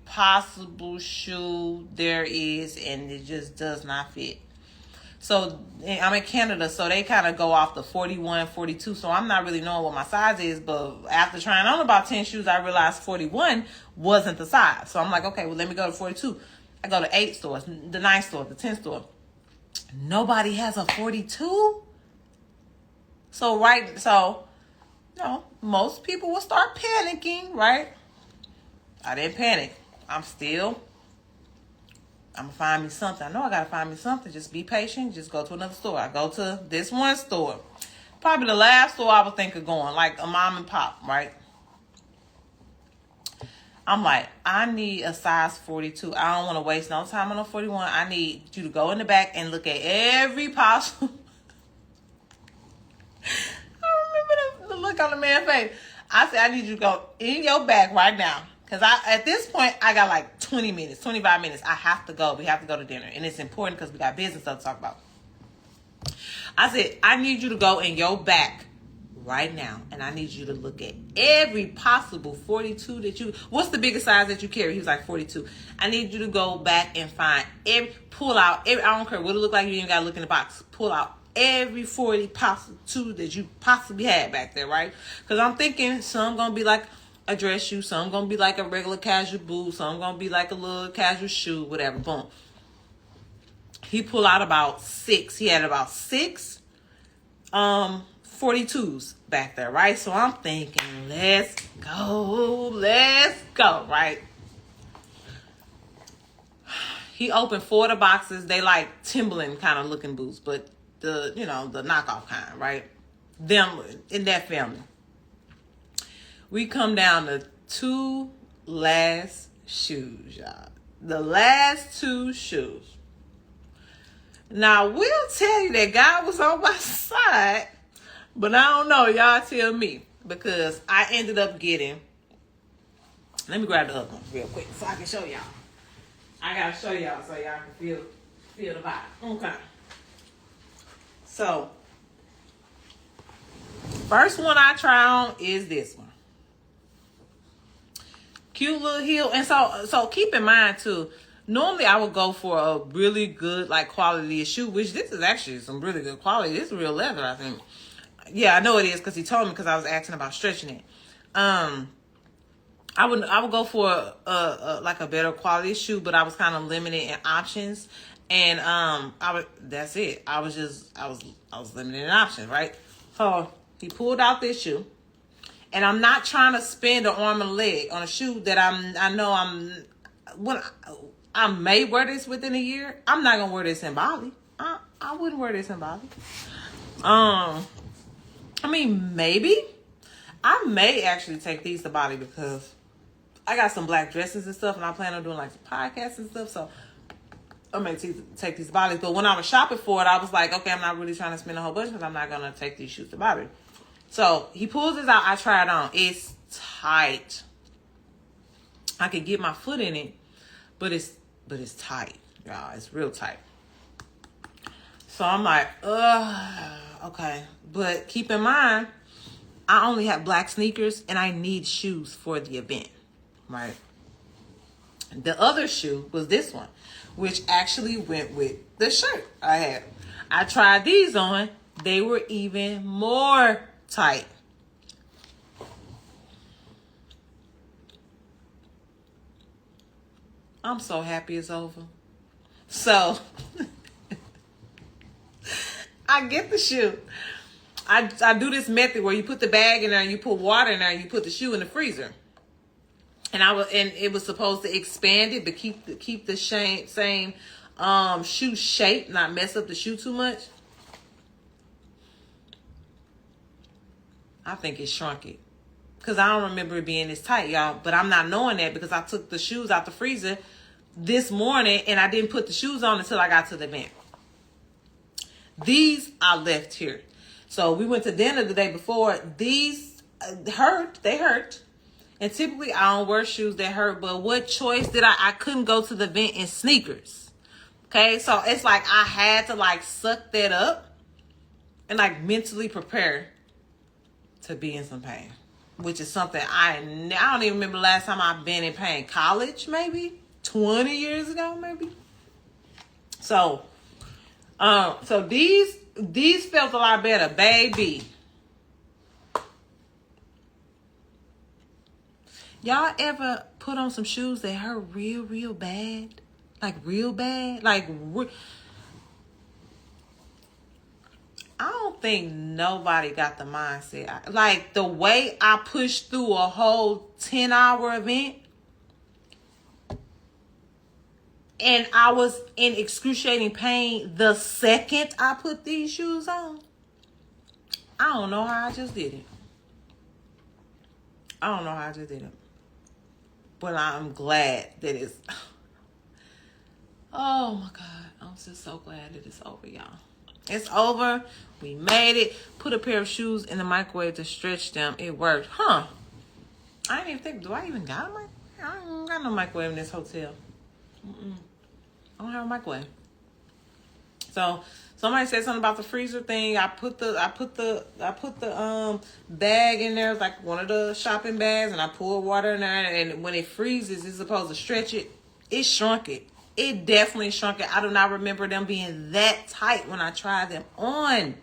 possible shoe there is, and it just does not fit. So I'm in Canada, so they kind of go off the 41, 42. So I'm not really knowing what my size is, but after trying on about 10 shoes, I realized 41 wasn't the size. So I'm like, okay, well, let me go to 42. I go to 8 stores, the 9 store, the 10 store. Nobody has a 42. So, most people will start panicking, right? I didn't panic. I'm going to find me something. I know I got to find me something. Just be patient. Just go to another store. I go to this one store. Probably the last store I was thinking of going, like a mom and pop, right? I'm like, I need a size 42. I don't want to waste no time on a 41. I need you to go in the back and look at every possible. I remember the look on the man's face. I said, I need you to go in your bag right now. Because at this point, I got like 20 minutes, 25 minutes. I have to go. We have to go to dinner. And it's important because we got business stuff to talk about. I said, I need you to go in your back right now. And I need you to look at every possible 42 that you... What's the biggest size that you carry? He was like 42. I need you to go back and find pull out I don't care what it look like. You ain't got to look in the box. Pull out every 40 possible two that you possibly had back there, right? Because I'm thinking some going to be like a dress shoe, some going to be like a regular casual boot, some going to be like a little casual shoe, whatever. Boom. He pulled out about 6. He had about 6 42s back there, right? So I'm thinking, let's go, right? he opened 4 of the boxes. They like Timberland kind of looking boots, but the knockoff kind, right? Them in that family. We come down to 2 last shoes, y'all. The last 2 shoes. Now, we'll tell you that God was on my side, but I don't know. Y'all tell me, because I ended up getting, let me grab the other one real quick so I can show y'all. I got to show y'all so y'all can feel the vibe. Okay. So, first one I try on is this one. Cute little heel. And so keep in mind too, normally I would go for a really good like quality shoe, which this is actually some really good quality. This is real leather, I think. Yeah, I know it is because he told me, because I was asking about stretching it. I would go for like a better quality shoe, but I was kind of limited in options. And that's it. I was limited in options, right? So he pulled out this shoe. And I'm not trying to spend an arm and a leg on a shoe that I may wear this within a year. I'm not gonna wear this in Bali. I wouldn't wear this in Bali. I mean, maybe I may actually take these to Bali, because I got some black dresses and stuff, and I plan on doing like some podcasts and stuff. So I may take these to Bali. But when I was shopping for it, I was like, okay, I'm not really trying to spend a whole bunch, because I'm not gonna take these shoes to Bali. So he pulls this out. I try it on. It's tight. I could get my foot in it, but it's tight, y'all. It's real tight. So I'm like, okay. But keep in mind, I only have black sneakers and I need shoes for the event, right? The other shoe was this one, which actually went with the shirt I had. I tried these on. They were even more tight. I'm so happy it's over. So I get the shoe. I do this method where you put the bag in there and you put water in there and you put the shoe in the freezer. And it was supposed to expand it, but keep the same shoe shape, not mess up the shoe too much. I think it shrunk it, because I don't remember it being this tight, y'all. But I'm not knowing that because I took the shoes out the freezer this morning and I didn't put the shoes on until I got to the event. These I left here. So we went to dinner the day before. These hurt. They hurt. And typically I don't wear shoes that hurt. But what choice did I couldn't go to the event in sneakers. Okay. So it's like I had to like suck that up and like mentally prepare to be in some pain, which is something I don't even remember the last time I've been in pain. College, maybe 20 years ago, maybe. So these felt a lot better, baby. Y'all ever put on some shoes that hurt real bad? Like real bad? Like I don't think nobody got the mindset. Like the way I pushed through a whole 10-hour event and I was in excruciating pain the second I put these shoes on. I don't know how I just did it. But I'm glad that it's... Oh my God. I'm just so glad that it's over, y'all. It's over. We made it. Put a pair of shoes in the microwave to stretch them. It worked. Huh. I didn't even think, do I even got a microwave? I don't got no microwave in this hotel. I don't have a microwave. So somebody said something about the freezer thing. I put the bag in there, like one of the shopping bags, and I poured water in there, and when it freezes, it's supposed to stretch it. It shrunk it. It definitely shrunk it. I do not remember them being that tight when I tried them on.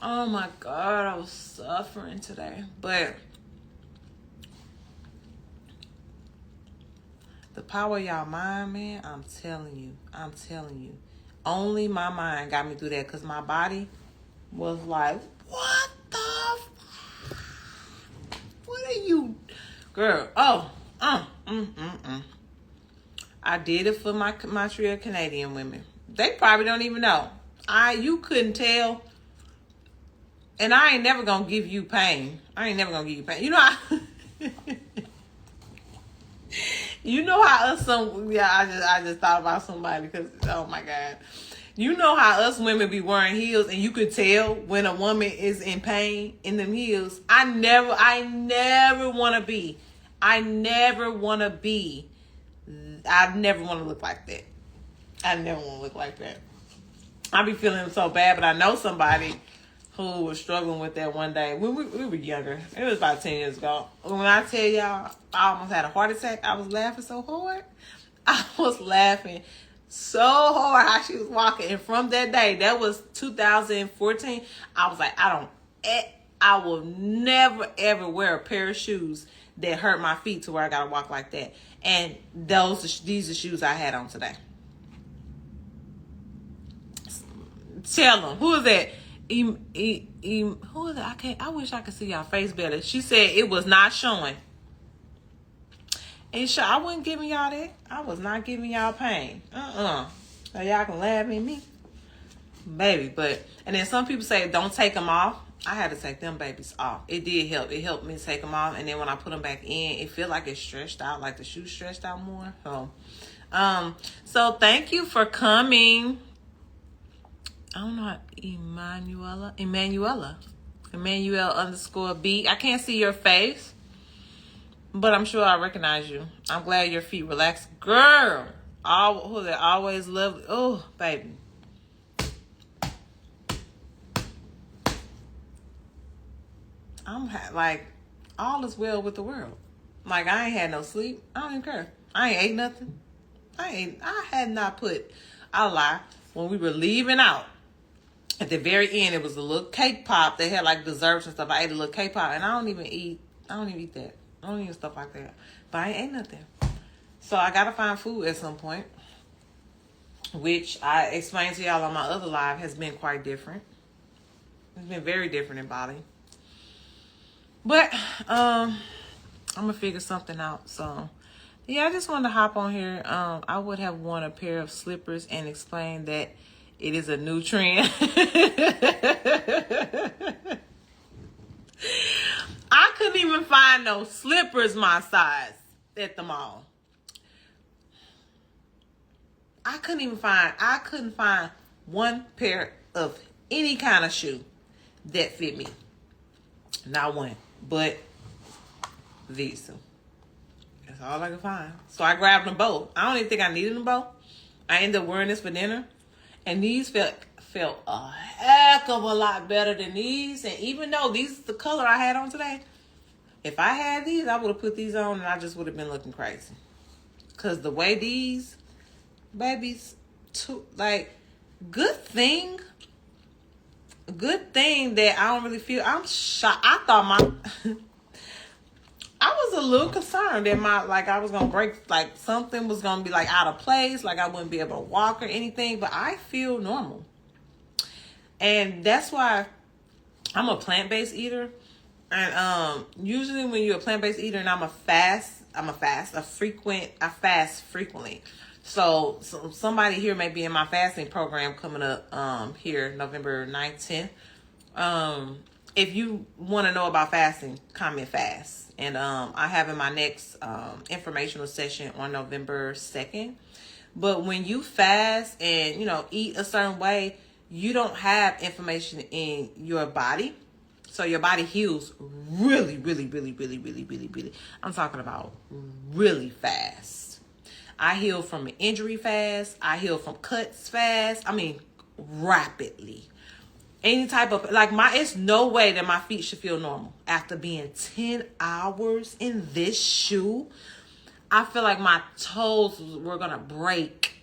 Oh my God, I was suffering today. But the power of y'all mind, man, I'm telling you. Only my mind got me through that, because my body was like, what the what are you, girl? I I did it for my Montreal Canadian women. They probably don't even know. You couldn't tell. And I ain't never gonna give you pain. I ain't never gonna give you pain. You know how you know how us I just thought about somebody because oh my God. You know how us women be wearing heels and you could tell when a woman is in pain in them heels. I never want to be. I never want to look like that. I never want to look like that. I be feeling so bad, but I know somebody who was struggling with that one day. We were younger. It was about 10 years ago. When I tell y'all, I almost had a heart attack. I was laughing so hard. I was laughing so hard how she was walking. And from that day, that was 2014, I was like, I will never, ever wear a pair of shoes that hurt my feet to where I got to walk like that. And these are shoes I had on today. Tell them. Who is that? Who is that? I wish I could see y'all face better. She said it was not showing. And sure, I wasn't giving y'all that. I was not giving y'all pain. So y'all can laugh at me. Baby, and then some people say don't take them off. I had to take them babies off. It did help. It helped me take them off. And then when I put them back in, it feel like it's stretched out, like the shoe stretched out more. So thank you for coming. I don't know how, Emmanuel _B. I can't see your face, but I'm sure I recognize you. I'm glad your feet relaxed. Girl, always lovely. Oh, baby. I'm like, all is well with the world. Like, I ain't had no sleep. I don't even care. I ain't ate nothing. I had not put, I'll lie, when we were leaving out, at the very end, it was a little cake pop. They had like desserts and stuff. I ate a little cake pop, and I don't even eat that. I don't eat stuff like that. But I ain't ate nothing. So I gotta find food at some point, which I explained to y'all on my other live has been quite different. It's been very different in Bali. But I'm gonna figure something out. So yeah, I just wanted to hop on here. I would have worn a pair of slippers and explain that it is a new trend. I couldn't even find no slippers my size at the mall. I couldn't find one pair of any kind of shoe that fit me. Not one, but these two. That's all I could find. So I grabbed them both. I don't even think I needed them both. I ended up wearing this for dinner. And these felt a heck of a lot better than these. And even though these is the color I had on today, if I had these, I would have put these on and I just would have been looking crazy. Because the way these babies, good thing that I don't really feel, I'm shocked. I thought I was a little concerned that I was going to break, like something was going to be like out of place, like I wouldn't be able to walk or anything, but I feel normal. And that's why I'm a plant-based eater. And usually when you're a plant-based eater and I fast frequently. So somebody here may be in my fasting program coming up here November 9th, 10th. If you want to know about fasting, comment fast. And I have in my next informational session on November 2nd. But when you fast and, eat a certain way, you don't have inflammation in your body. So your body heals really, really, really, really, really, really, really. I'm talking about really fast. I heal from an injury fast. I heal from cuts fast. I mean, rapidly. Any type of, it's no way that my feet should feel normal. After being 10 hours in this shoe, I feel like my toes were going to break.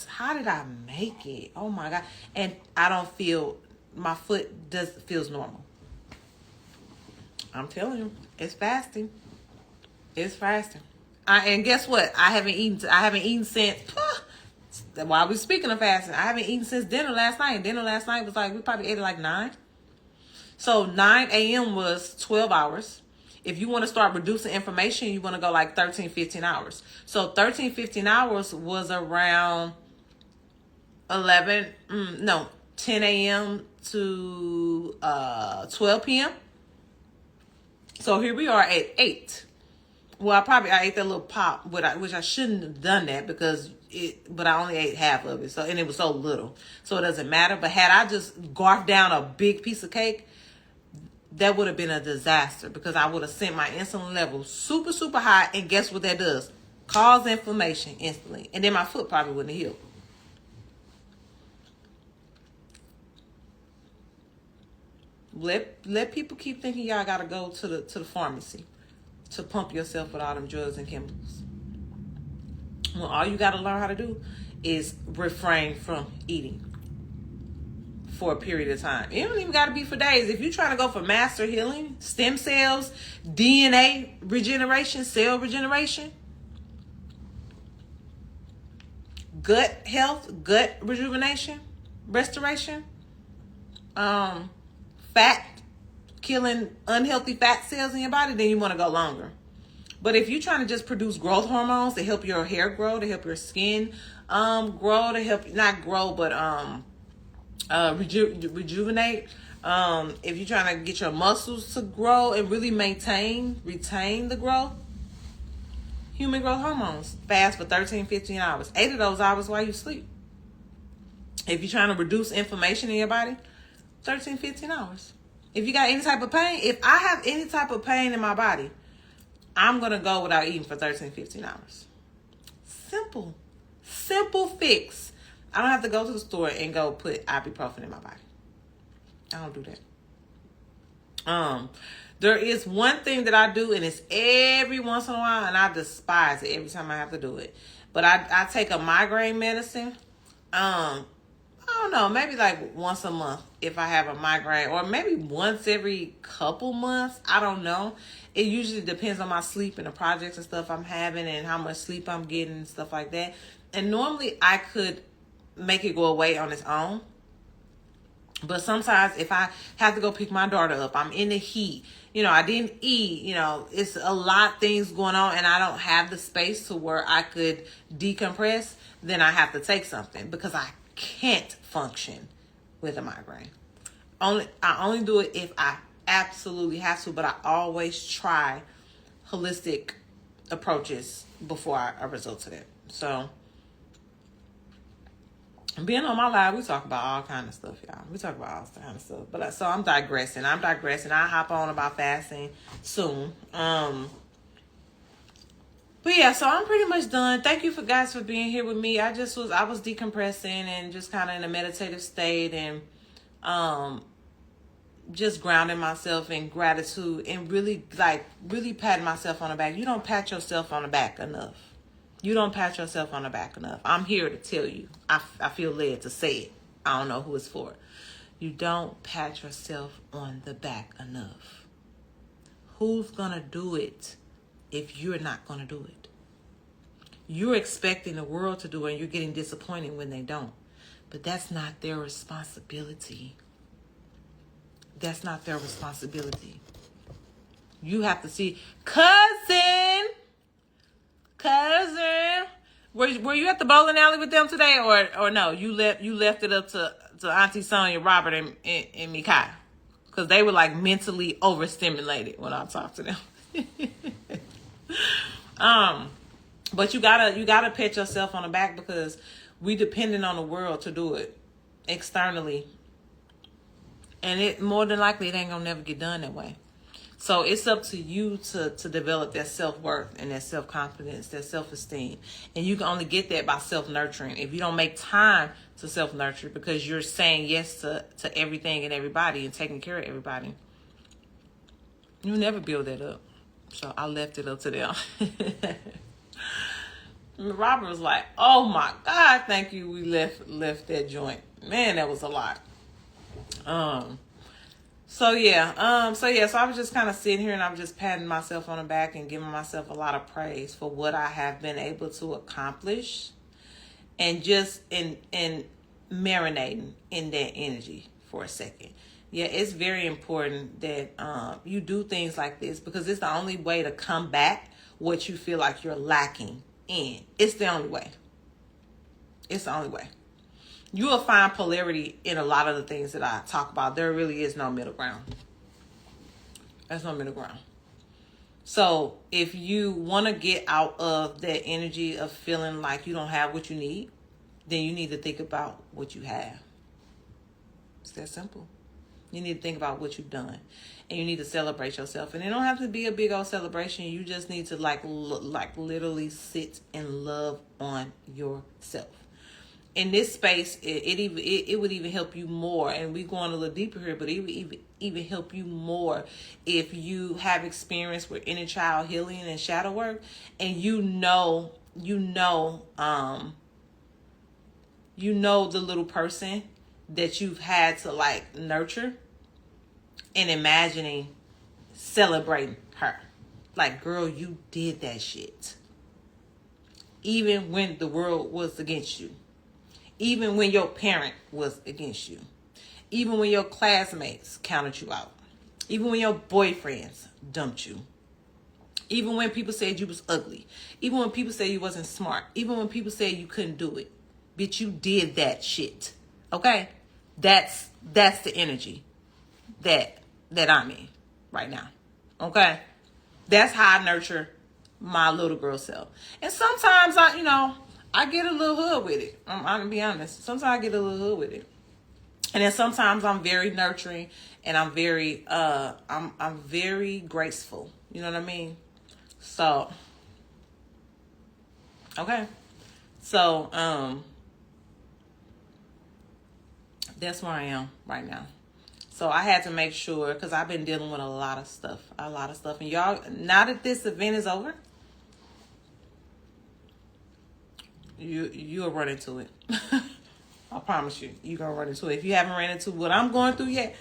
How did I make it? Oh my God. And I don't feel, my foot feels normal. I'm telling you, it's fasting. It's fasting. And guess what? I haven't eaten since, while we're speaking of fasting, I haven't eaten since dinner last night. Dinner last night was we probably ate at 9. So 9 a.m. was 12 hours. If you want to start reducing inflammation, you want to go like 13, 15 hours. So 13, 15 hours was around 10 a.m. to 12 p.m. So here we are at 8. Well, I ate that little pop, which I shouldn't have done that but I only ate half of it. And it was so little. So it doesn't matter. But had I just garfed down a big piece of cake, that would have been a disaster because I would have sent my insulin level super, super high. And guess what that does? Cause inflammation instantly. And then my foot probably wouldn't have healed. Let people keep thinking y'all gotta go to the pharmacy to pump yourself with all them drugs and chemicals. Well, all you gotta learn how to do is refrain from eating for a period of time. It don't even gotta be for days. If you're trying to go for master healing, stem cells, DNA regeneration, cell regeneration, gut health, gut rejuvenation, restoration, fat, killing unhealthy fat cells in your body, then you want to go longer. But if you're trying to just produce growth hormones to help your hair grow, to help your skin grow, to help not grow but rejuvenate, if you're trying to get your muscles to grow and really retain the growth, human growth hormones fast for 13, 15 hours. 8 of those hours while you sleep. If you're trying to reduce inflammation in your body, 13, 15 hours. If you got any type of pain, if I have any type of pain in my body, I'm going to go without eating for 13, 15 hours. Simple fix. I don't have to go to the store and go put ibuprofen in my body. I don't do that. There is one thing that I do, and it's every once in a while, and I despise it every time I have to do it. But I take a migraine medicine. I don't know, maybe like once a month if I have a migraine, or maybe once every couple months. I don't know. It usually depends on my sleep and the projects and stuff I'm having and how much sleep I'm getting and stuff like that. And normally I could make it go away on its own. But sometimes if I have to go pick my daughter up, I'm in the heat, I didn't eat, it's a lot of things going on and I don't have the space to where I could decompress, then I have to take something because I can't function with a migraine. I only do it if I absolutely have to, but I always try holistic approaches before I resort to that. So being on my live, we talk about all kind of stuff, y'all. We talk about all kind of stuff. But so I'm digressing. I'll hop on about fasting soon. But yeah, so I'm pretty much done. Thank you guys for being here with me. I was decompressing and just kind of in a meditative state and just grounding myself in gratitude and really patting myself on the back. You don't pat yourself on the back enough. I'm here to tell you. I feel led to say it. I don't know who it's for. You don't pat yourself on the back enough. Who's gonna do it if you're not going to do it? You're expecting the world to do it and you're getting disappointed when they don't. But that's not their responsibility. You have to see, cousin, were you at the bowling alley with them today or no? You left it up to Auntie Sonia, Robert, and Mikai. Because they were like mentally overstimulated when I talked to them. But you gotta pat yourself on the back because we dependent on the world to do it externally, and it more than likely it ain't gonna never get done that way. So it's up to you to develop that self-worth and that self-confidence, that self-esteem, and you can only get that by self-nurturing. If you don't make time to self-nurture because you're saying yes to everything and everybody and taking care of everybody, you never build that up. So I left it up to them. Robert was like, "Oh my God, thank you. We left that joint. Man, that was a lot." So I was just kind of sitting here and I'm just patting myself on the back and giving myself a lot of praise for what I have been able to accomplish, and just in marinating in that energy for a second. Yeah, it's very important that you do things like this, because it's the only way to combat what you feel like you're lacking in. It's the only way. It's the only way. You will find polarity in a lot of the things that I talk about. There really is no middle ground. There's no middle ground. So if you want to get out of that energy of feeling like you don't have what you need, then you need to think about what you have. It's that simple. You need to think about what you've done, and you need to celebrate yourself. And it don't have to be a big old celebration. You just need to like literally sit and love on yourself. In this space, it would even help you more. And we're going a little deeper here, but it would even help you more if you have experience with inner child healing and shadow work, and you know the little person that you've had to like nurture, and imagining celebrating her. Like, girl, you did that shit. Even when the world was against you. Even when your parent was against you. Even when your classmates counted you out. Even when your boyfriends dumped you. Even when people said you was ugly. Even when people said you wasn't smart. Even when people said you couldn't do it. Bitch, you did that shit. Okay? That's the energy that I'm in right now. Okay? That's how I nurture my little girl self. And sometimes I get a little hood with it. I'm gonna be honest. Sometimes I get a little hood with it. And then sometimes I'm very nurturing, and I'm very I'm very graceful. You know what I mean? So okay. So that's where I am right now. So I had to make sure, because I've been dealing with a lot of stuff. And y'all, now that this event is over, you'll run into it. I promise you, you're going to run into it. If you haven't ran into what I'm going through yet,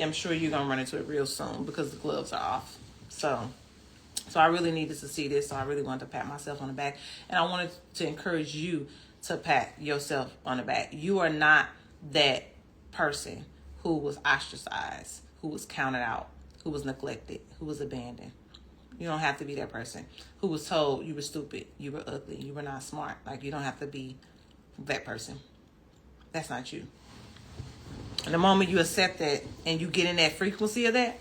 I'm sure you're going to run into it real soon, because the gloves are off. So I really needed to see this. So I really wanted to pat myself on the back. And I wanted to encourage you to pat yourself on the back. You are not that person who was ostracized, who was counted out, who was neglected, who was abandoned. You don't have to be that person who was told you were stupid, you were ugly, you were not smart. Like, you don't have to be that person. That's not you. And the moment you accept that and you get in that frequency of that,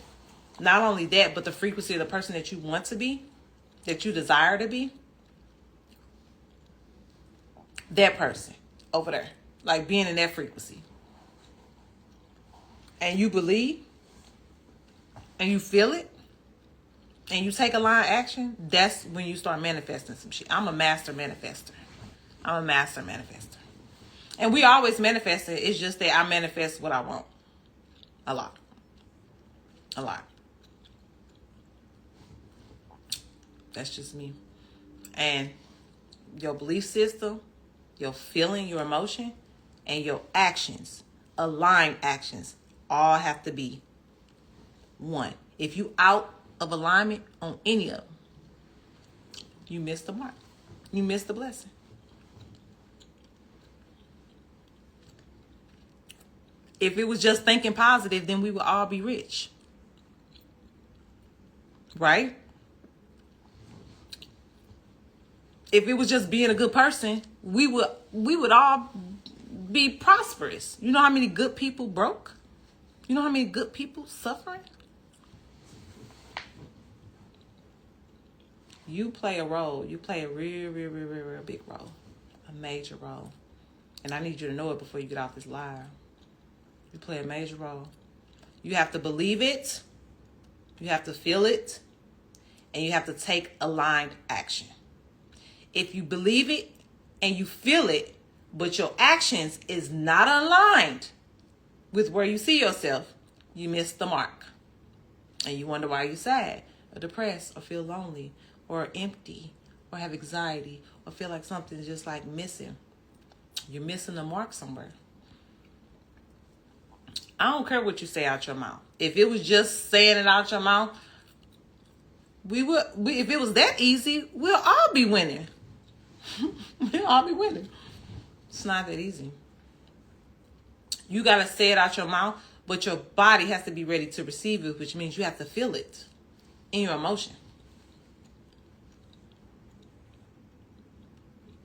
not only that, but the frequency of the person that you want to be, that you desire to be, that person over there, like being in that frequency, and you believe, and you feel it, and you take a line of action, that's when you start manifesting some shit. I'm a master manifester. And we always manifest it. It's just that I manifest what I want. A lot. That's just me. And your belief system, your feeling, your emotion, and your actions, aligned actions, all have to be one. If you out of alignment on any of them, you miss the mark. You miss the blessing. If it was just thinking positive, then we would all be rich. Right? If it was just being a good person, we would all be prosperous. You know how many good people broke? You know how many good people suffering? You play a role. You play a real big role. A major role. And I need you to know it before you get off this live. You play a major role. You have to believe it. You have to feel it. And you have to take aligned action. If you believe it and you feel it, but your actions is not aligned with where you see yourself, you miss the mark. And you wonder why you're sad or depressed or feel lonely or empty or have anxiety or feel like something's just like missing. You're missing the mark somewhere. I don't care what you say out your mouth. If it was just saying it out your mouth, if it was that easy, we'll all be winning. We'll all be winning. It's not that easy. You got to say it out your mouth, but your body has to be ready to receive it, which means you have to feel it in your emotion.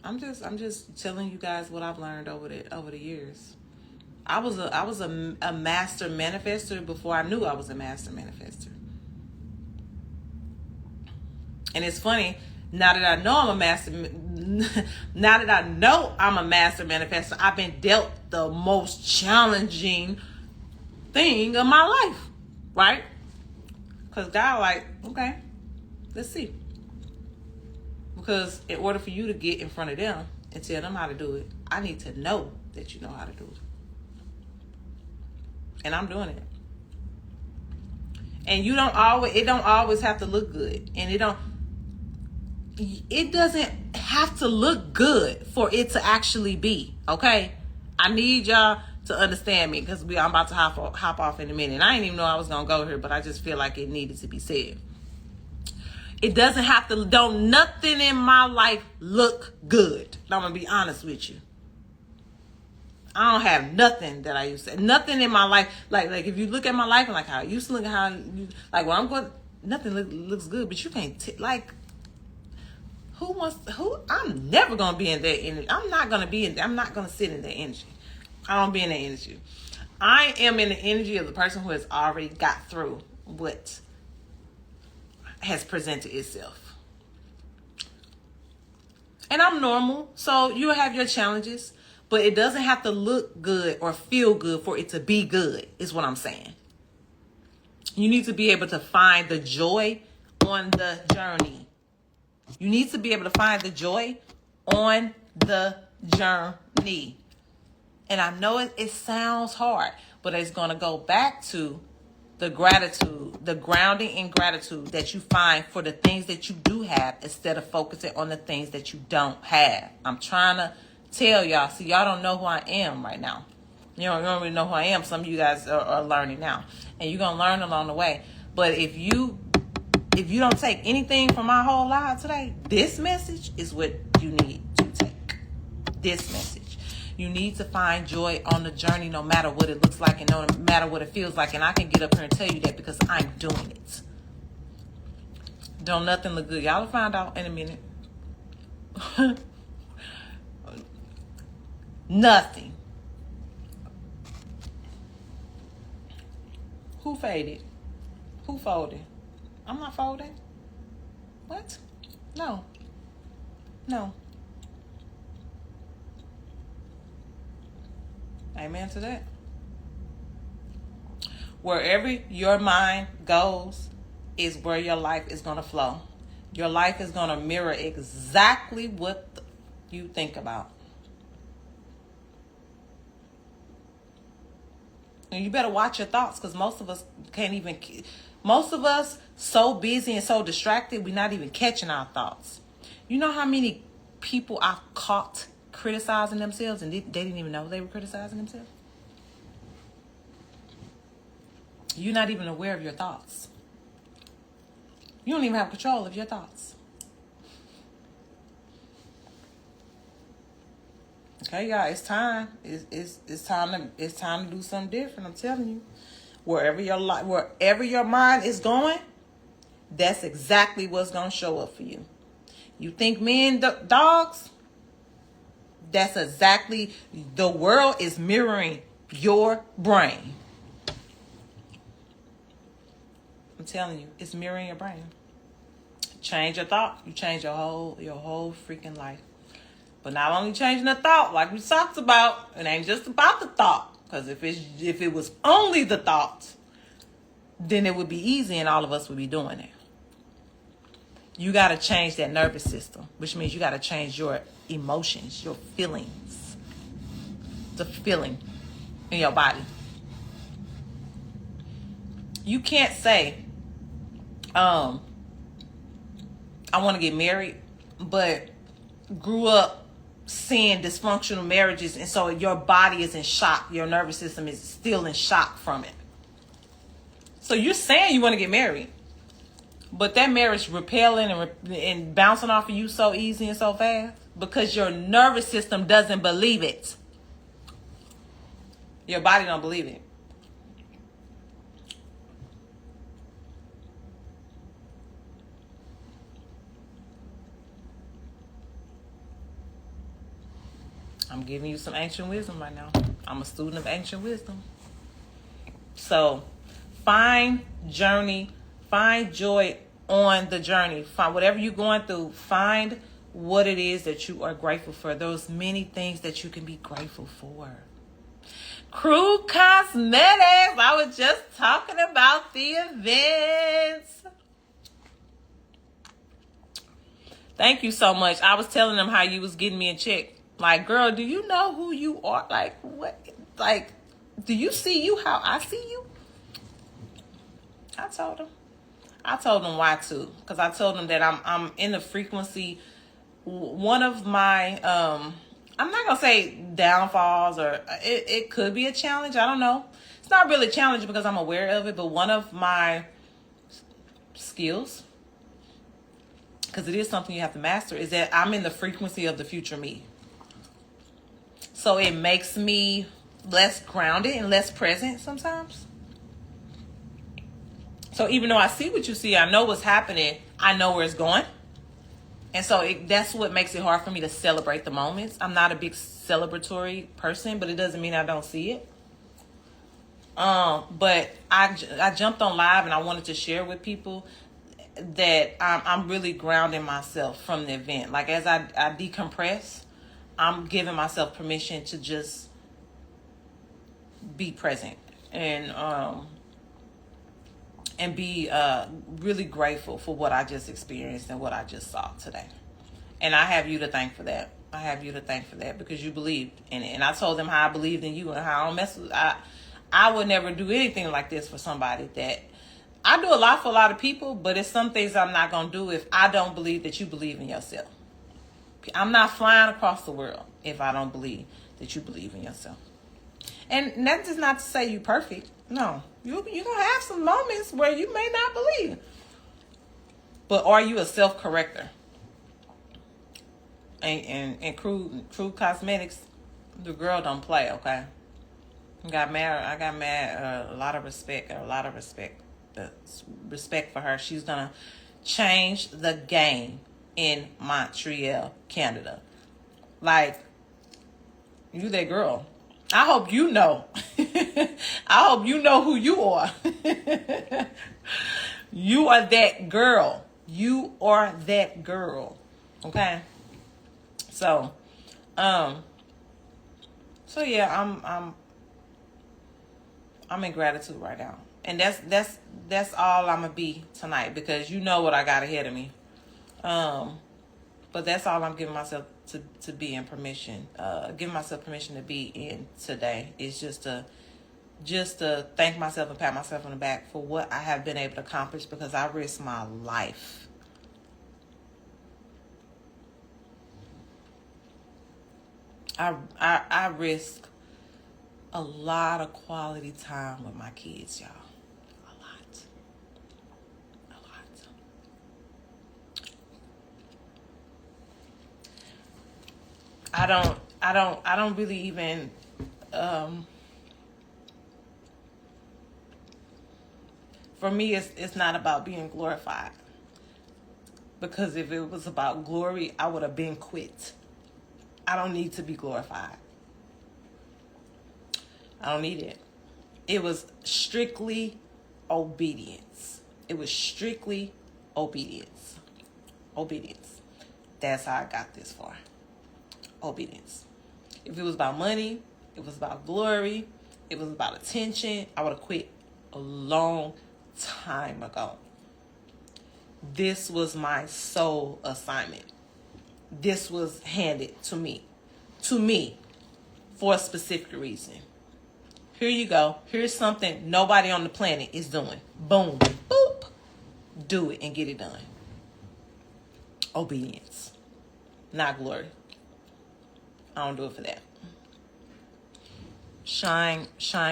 I'm just telling you guys what I've learned over the years. I was a master manifester before I knew I was a master manifester. And it's funny, now that I know I'm a master manifester, I've been dealt the most challenging thing of my life, right? Because God, like, okay, let's see. Because in order for you to get in front of them and tell them how to do it, I need to know that you know how to do it. And I'm doing it. And it don't always have to look good. And it doesn't have to look good for it to actually be, okay? I need y'all to understand me, because I'm about to hop off in a minute. And I didn't even know I was going to go here, but I just feel like it needed to be said. It doesn't have to, don't nothing in my life look good. I'm going to be honest with you. I don't have nothing that I used to, nothing in my life. Like if you look at my life and like how I used to look, like when I'm going, nothing looks good, but you can't, I'm never going to be in that energy. I'm not going to sit in that energy. I don't be in that energy. I am in the energy of the person who has already got through what has presented itself. And I'm normal, so you'll have your challenges, but it doesn't have to look good or feel good for it to be good, is what I'm saying. You need to be able to find the joy on the journey. You need to be able to find the joy on the journey. And I know it sounds hard, but it's going to go back to the gratitude, the grounding in gratitude that you find for the things that you do have instead of focusing on the things that you don't have. I'm trying to tell y'all. See, y'all don't know who I am right now. You don't really know who I am. Some of you guys are learning now. And you're going to learn along the way. But if you don't take anything from my whole life today, this message is what you need to take. This message. You need to find joy on the journey no matter what it looks like and no matter what it feels like. And I can get up here and tell you that because I'm doing it. Don't nothing look good. Y'all will find out in a minute. Nothing. Who faded? Who folded? I'm not folding. What? No. Amen to that. Wherever your mind goes is where your life is going to flow. Your life is going to mirror exactly what you think about. And you better watch your thoughts, because most of us so busy and so distracted, we're not even catching our thoughts. You know how many people I've caught criticizing themselves and they didn't even know they were criticizing themselves? You're not even aware of your thoughts. You don't even have control of your thoughts. Okay, y'all, it's time. It's time to do something different. I'm telling you. Wherever your mind is going, that's exactly what's gonna show up for you. You think men dogs? That's exactly, the world is mirroring your brain. I'm telling you, it's mirroring your brain. Change your thought, you change your whole freaking life. But not only changing the thought, like we talked about, it ain't just about the thought. Because if it was only the thought, then it would be easy and all of us would be doing it. You got to change that nervous system, which means you got to change your emotions, your feelings, the feeling in your body. You can't say, I want to get married, but grew up seeing dysfunctional marriages, and so your body is in shock. Your nervous system is still in shock from it. So you're saying you want to get married, but that marriage repelling and bouncing off of you so easy and so fast because your nervous system doesn't believe it. Your body don't believe it. I'm giving you some ancient wisdom right now. I'm a student of ancient wisdom. So find joy on the journey. Find whatever you're going through. Find what it is that you are grateful for. Those many things that you can be grateful for. Crew Cosmetics. I was just talking about the events. Thank you so much. I was telling them how you was getting me a check. Like, girl, do you know who you are? Like, what? Like, do you see you how I see you? I told them why too. Because I told them that I'm in the frequency. One of my, I'm not going to say downfalls, or it could be a challenge. I don't know. It's not really a challenge because I'm aware of it. But one of my skills, because it is something you have to master, is that I'm in the frequency of the future me. So it makes me less grounded and less present sometimes. So even though I see what you see, I know what's happening, I know where it's going. And so that's what makes it hard for me to celebrate the moments. I'm not a big celebratory person, but it doesn't mean I don't see it. But I jumped on live and I wanted to share with people that I'm really grounding myself from the event. Like as I decompress, I'm giving myself permission to just be present and be really grateful for what I just experienced and what I just saw today. And I have you to thank for that. I have you to thank for that because you believed in it. And I told them how I believed in you and how I don't mess with. I would never do anything like this for somebody that. I do a lot for a lot of people, but it's some things I'm not going to do if I don't believe that you believe in yourself. I'm not flying across the world if I don't believe that you believe in yourself. And that's just not to say you're perfect. No, you're going to have some moments where you may not believe. But are you a self-corrector? And Crew Cosmetics, the girl don't play, okay? I got mad, a lot of respect for her. She's going to change the game in Montreal, Canada. Like, you that girl. I hope you know. I hope you know who you are. You are that girl. You are that girl. Okay? So yeah, I'm in gratitude right now. And that's all I'm gonna be tonight because you know what I got ahead of me. But that's all I'm giving myself to be in permission. Giving myself permission to be in today is just to thank myself and pat myself on the back for what I have been able to accomplish because I risked my life. I risk a lot of quality time with my kids, y'all. A lot. I don't really even for me it's not about being glorified. Because if it was about glory, I would have been quit. I don't need to be glorified. I don't need it. It was strictly obedience. It was strictly obedience. Obedience. That's how I got this far. Obedience. If it was about money, it was about glory, it was about attention, I would have quit a long time ago. This was my sole assignment. This was handed to me for a specific reason. Here you go. Here's something nobody on the planet is doing. Boom, boop. Do it and get it done. Obedience, not glory. I don't do it for that. Shine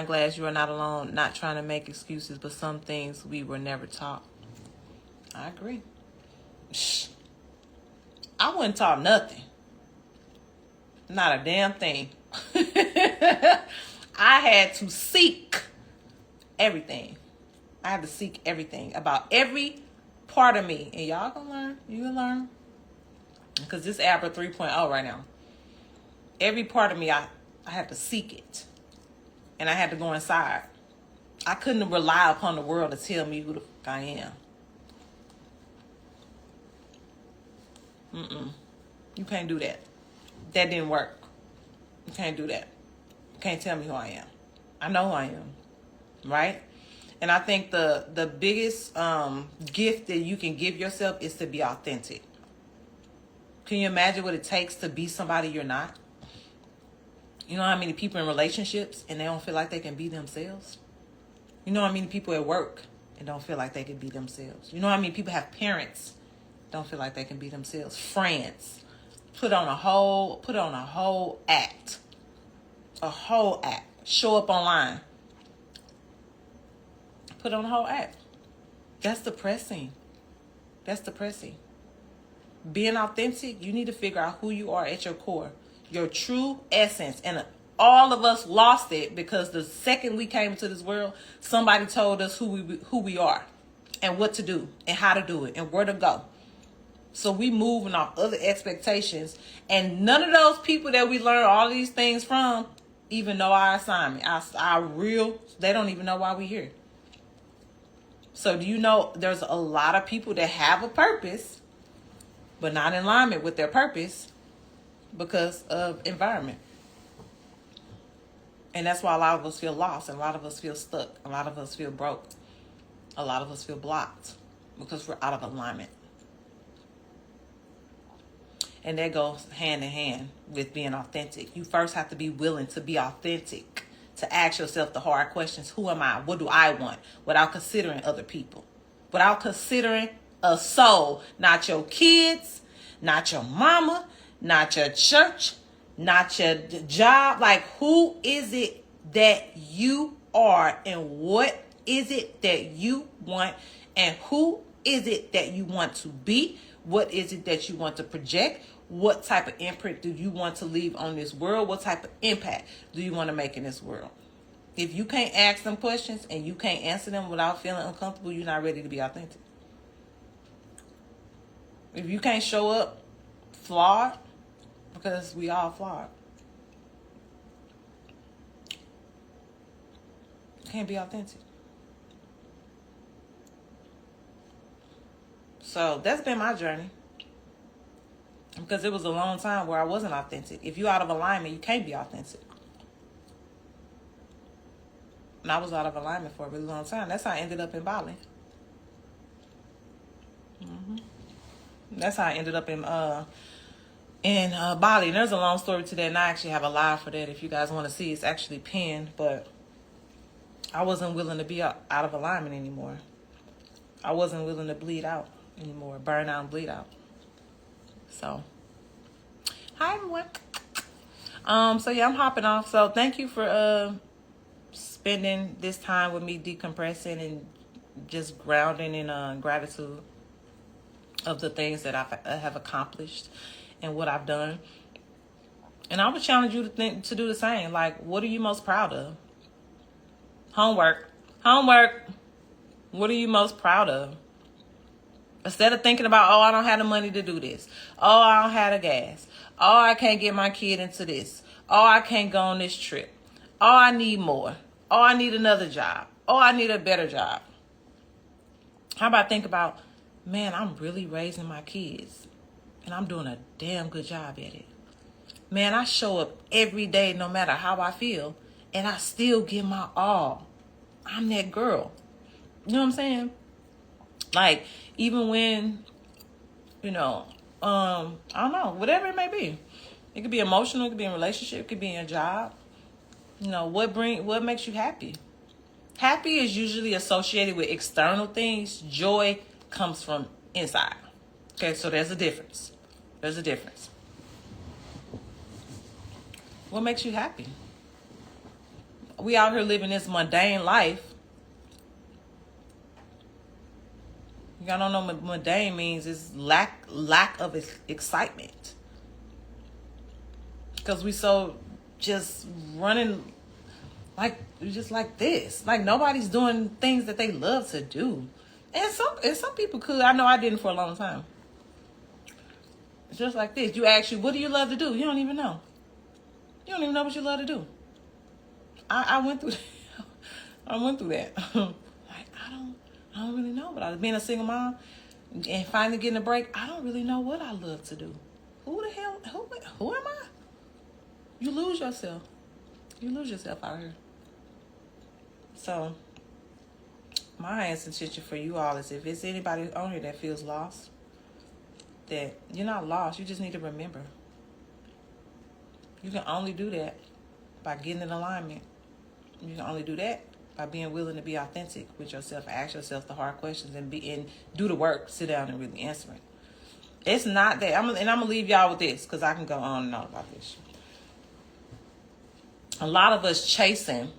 glass, you are not alone. Not trying to make excuses, but some things we were never taught. I agree. I wasn't taught nothing. Not a damn thing. I had to seek everything. I had to seek everything about every part of me. And y'all gonna learn. You gonna learn. Because this Abra 3.0 right now. Every part of me, I had to seek it. And I had to go inside. I couldn't rely upon the world to tell me who the fuck I am. You can't do that. That didn't work. You can't do that. You can't tell me who I am. I know who I am. Right? And I think the biggest gift that you can give yourself is to be authentic. Can you imagine what it takes to be somebody you're not? You know how many people in relationships and they don't feel like they can be themselves? You know how many people at work and don't feel like they can be themselves? You know how many people have parents don't feel like they can be themselves? Friends put on a whole act. A whole act. Show up online. Put on a whole act. That's depressing. That's depressing. Being authentic, you need to figure out who you are at your core. Your true essence. And all of us lost it because the second we came into this world, somebody told us who we are and what to do and how to do it and where to go. So we moving off other expectations, and none of those people that we learn all these things from even know our assignment. They don't even know why we're here. So do you know there's a lot of people that have a purpose, but not in alignment with their purpose because of environment. And that's why a lot of us feel lost, and a lot of us feel stuck, a lot of us feel broke, a lot of us feel blocked because we're out of alignment. And that goes hand in hand with being authentic. You first have to be willing to be authentic, to ask yourself the hard questions. Who am I? What do I want? Without considering other people. Without considering a soul. Not your kids, not your mama, not your church, not your job. Like, who is it that you are, and what is it that you want, and who is it that you want to be? What is it that you want to project? What type of imprint do you want to leave on this world? What type of impact do you want to make in this world? If you can't ask them questions and you can't answer them without feeling uncomfortable, you're not ready to be authentic. If you can't show up flawed, because we all flawed, you can't be authentic. So that's been my journey. Because it was a long time where I wasn't authentic. If you're out of alignment, you can't be authentic. And I was out of alignment for a really long time. That's how I ended up in Bali. That's how I ended up in Bali. And there's a long story to that, and I actually have a live for that if you guys want to see. It's actually pinned, but I wasn't willing to be out of alignment anymore. I wasn't willing to bleed out anymore, burn out and bleed out. So, hi everyone. So yeah, I'm hopping off. So thank you for spending this time with me, decompressing and just grounding in gratitude of the things that I have accomplished and what I've done. And I would challenge you to do the same. Like, what are you most proud of? Homework. What are you most proud of? Instead of thinking about, oh, I don't have the money to do this. Oh, I don't have the gas. Oh, I can't get my kid into this. Oh, I can't go on this trip. Oh, I need more. Oh, I need another job. Oh, I need a better job. How about think about, man, I'm really raising my kids. And I'm doing a damn good job at it. Man, I show up every day no matter how I feel. And I still give my all. I'm that girl. You know what I'm saying? Like, even when, I don't know, whatever it may be. It could be emotional, it could be in a relationship, it could be in a job. What makes you happy? Happy is usually associated with external things. Joy comes from inside. Okay, so there's a difference. What makes you happy? We out here living this mundane life. Y'all don't know what mundane means. Is lack of excitement. Because we so just running like just like this. Like nobody's doing things that they love to do. And some people could. I know I didn't for a long time. It's just like this. You ask you, what do you love to do? You don't even know. You don't even know what you love to do. I went through that. I went through that. Like I don't really know. But I was being a single mom and finally getting a break. I don't really know what I love to do. Who am I? You lose yourself. You lose yourself out here. So my suggestion for you all is if it's anybody on here that feels lost, that you're not lost. You just need to remember. You can only do that by getting in alignment. You can only do that by being willing to be authentic with yourself, ask yourself the hard questions, and do the work. Sit down and really answer it. It's not that. I'm gonna leave y'all with this because I can go on and on about this. A lot of us chasing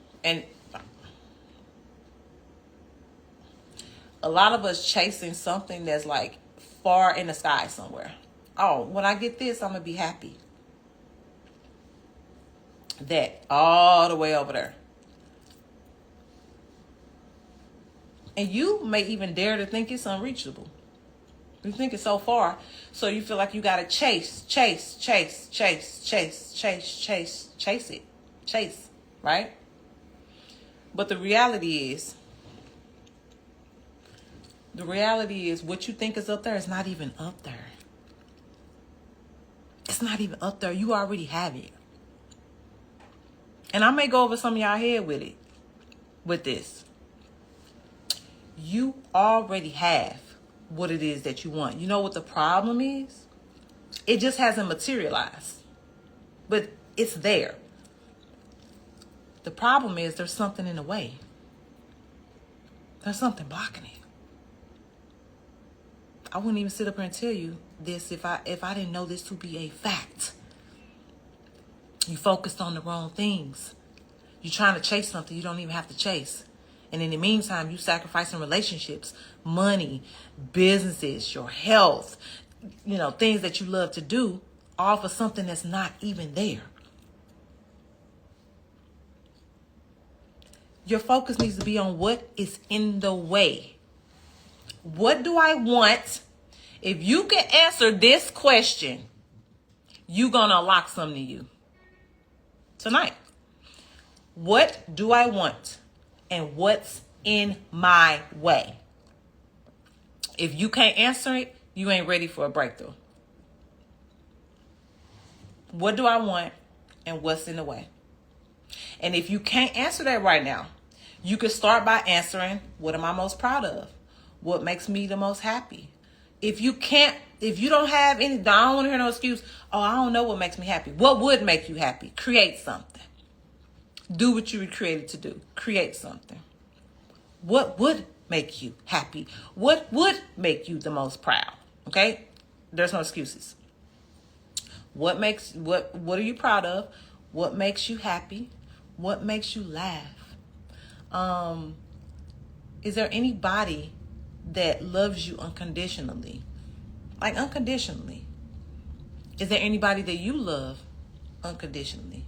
something that's like far in the sky somewhere. Oh, when I get this, I'm gonna be happy. That all the way over there. And you may even dare to think it's unreachable. You think it's so far, so you feel like you gotta chase it, right? But the reality is what you think is up there is not even up there. It's not even up there. You already have it. And I may go over some of y'all head with this. You already have what it is that you want. You know what the problem is? It just hasn't materialized. But it's there. The problem is there's something in the way. There's something blocking it. I wouldn't even sit up here and tell you this if I didn't know this to be a fact. You focused on the wrong things. You're trying to chase something you don't even have to chase. And in the meantime, you sacrificing relationships, money, businesses, your health, things that you love to do, all for something that's not even there. Your focus needs to be on what is in the way. What do I want? If you can answer this question, you're going to unlock something to you tonight. What do I want? And what's in my way? If you can't answer it, you ain't ready for a breakthrough. What do I want? And what's in the way? And if you can't answer that right now, you can start by answering, what am I most proud of? What makes me the most happy? If you don't have any, I don't want to hear no excuse. Oh, I don't know what makes me happy. What would make you happy? Create something. Do what you were created to do. Create something. What would make you happy? What would make you the most proud? Okay? There's no excuses. What are you proud of? What makes you happy? What makes you laugh? Is there anybody that loves you unconditionally? Like unconditionally. Is there anybody that you love unconditionally?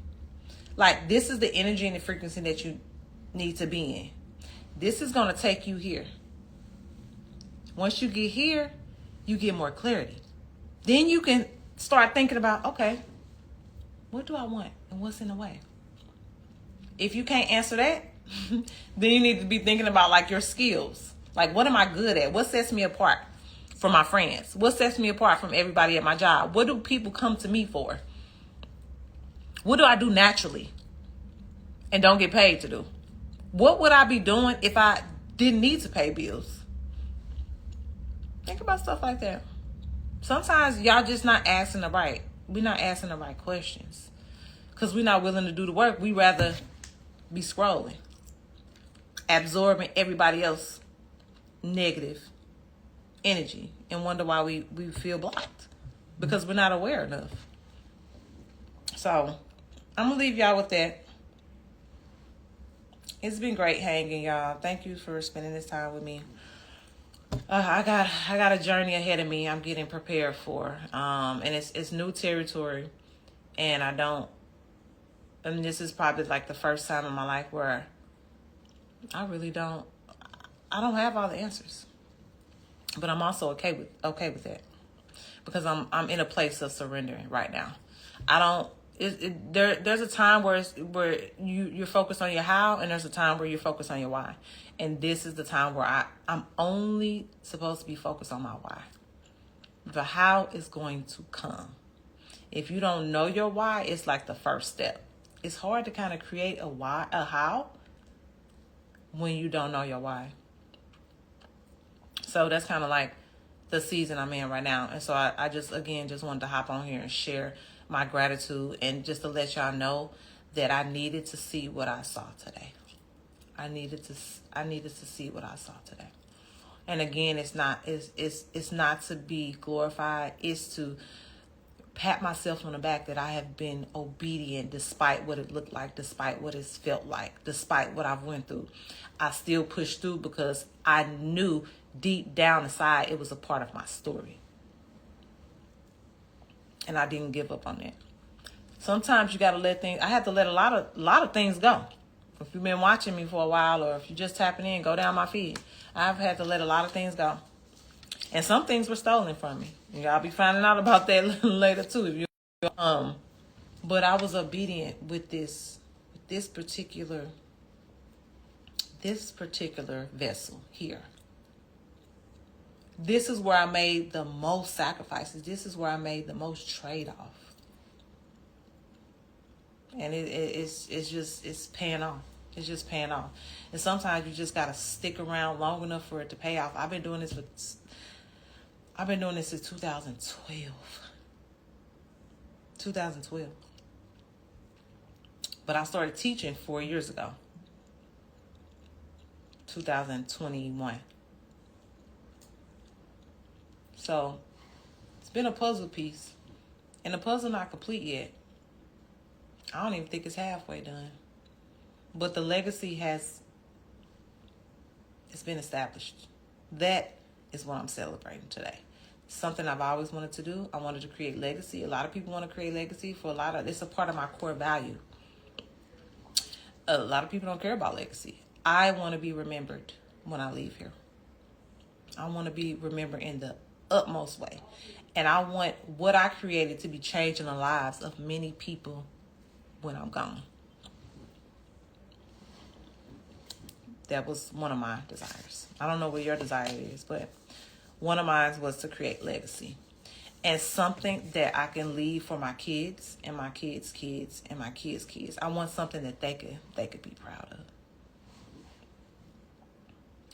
Like this is the energy and the frequency that you need to be in. This is going to take you here. Once you get here, you get more clarity. Then you can start thinking about, okay, what do I want and what's in the way? If you can't answer that, then you need to be thinking about like your skills. Like, what am I good at? What sets me apart from my friends? What sets me apart from everybody at my job? What do people come to me for? What do I do naturally and don't get paid to do? What would I be doing if I didn't need to pay bills? Think about stuff like that. Sometimes y'all just not asking we're not asking the right questions because we're not willing to do the work. We rather be scrolling, absorbing everybody else negative energy and wonder why we feel blocked because we're not aware enough. So I'm gonna leave y'all with that. It's been great hanging, y'all. Thank you for spending this time with me. I got a journey ahead of me I'm getting prepared for. And it's new territory, and I don't And this is probably like the first time in my life where I don't have all the answers. But I'm also okay with that. Because I'm in a place of surrendering right now. I don't. There's a time where you're focused on your how, and there's a time where you're focused on your why. And this is the time where I'm only supposed to be focused on my why. The how is going to come. If you don't know your why, it's like the first step. It's hard to kind of create a how, when you don't know your why. So that's kind of like the season I'm in right now. And so I just wanted to hop on here and share my gratitude, and just to let y'all know that I needed to see what I saw today. I needed to see what I saw today. And again, it's not to be glorified. It's to pat myself on the back that I have been obedient despite what it looked like, despite what it's felt like, despite what I've went through. I still pushed through because I knew deep down inside it was a part of my story. And I didn't give up on that. Sometimes you got to let things, I had to let a lot of things go. If you've been watching me for a while, or if you're just tapping in, go down my feed. I've had to let a lot of things go. And some things were stolen from me. Y'all be finding out about that later too. If you, but I was obedient with this particular vessel here. This is where I made the most sacrifices. This is where I made the most trade-off. And it's paying off. It's just paying off. And sometimes you just got to stick around long enough for it to pay off. I've been doing this since 2012. But I started teaching 4 years ago. 2021. So it's been a puzzle piece. And the puzzle not complete yet. I don't even think it's halfway done. But the legacy it's been established. That is what I'm celebrating today. Something I've always wanted to do. I wanted to create legacy. A lot of people want to create legacy it's a part of my core value. A lot of people don't care about legacy. I want to be remembered when I leave here. I want to be remembered in the utmost way. And I want what I created to be changing the lives of many people when I'm gone. That was one of my desires. I don't know what your desire is, but one of mine was to create legacy. And something that I can leave for my kids and my kids' kids and my kids' kids. I want something that they could be proud of.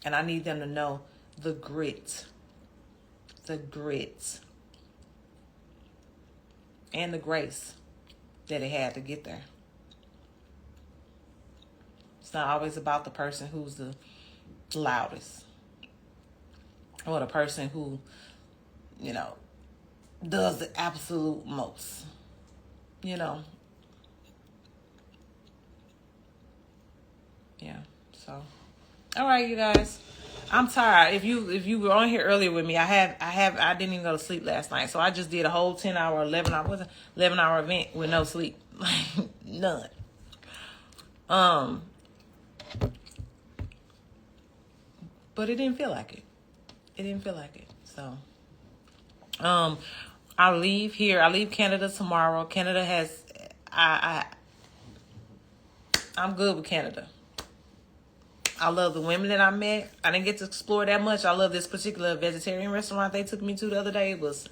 And I need them to know the grit, and the grace that it had to get there. It's not always about the person who's the loudest, or the person who, does the absolute most, Yeah. So, all right, you guys. I'm tired. If you were on here earlier with me, I didn't even go to sleep last night. So I just did a whole 11 hour event with no sleep. None. But it didn't feel like it. So, I leave Canada tomorrow. Canada has, I'm good with Canada. I love the women that I met. I didn't get to explore that much. I love this particular vegetarian restaurant they took me to the other day. It was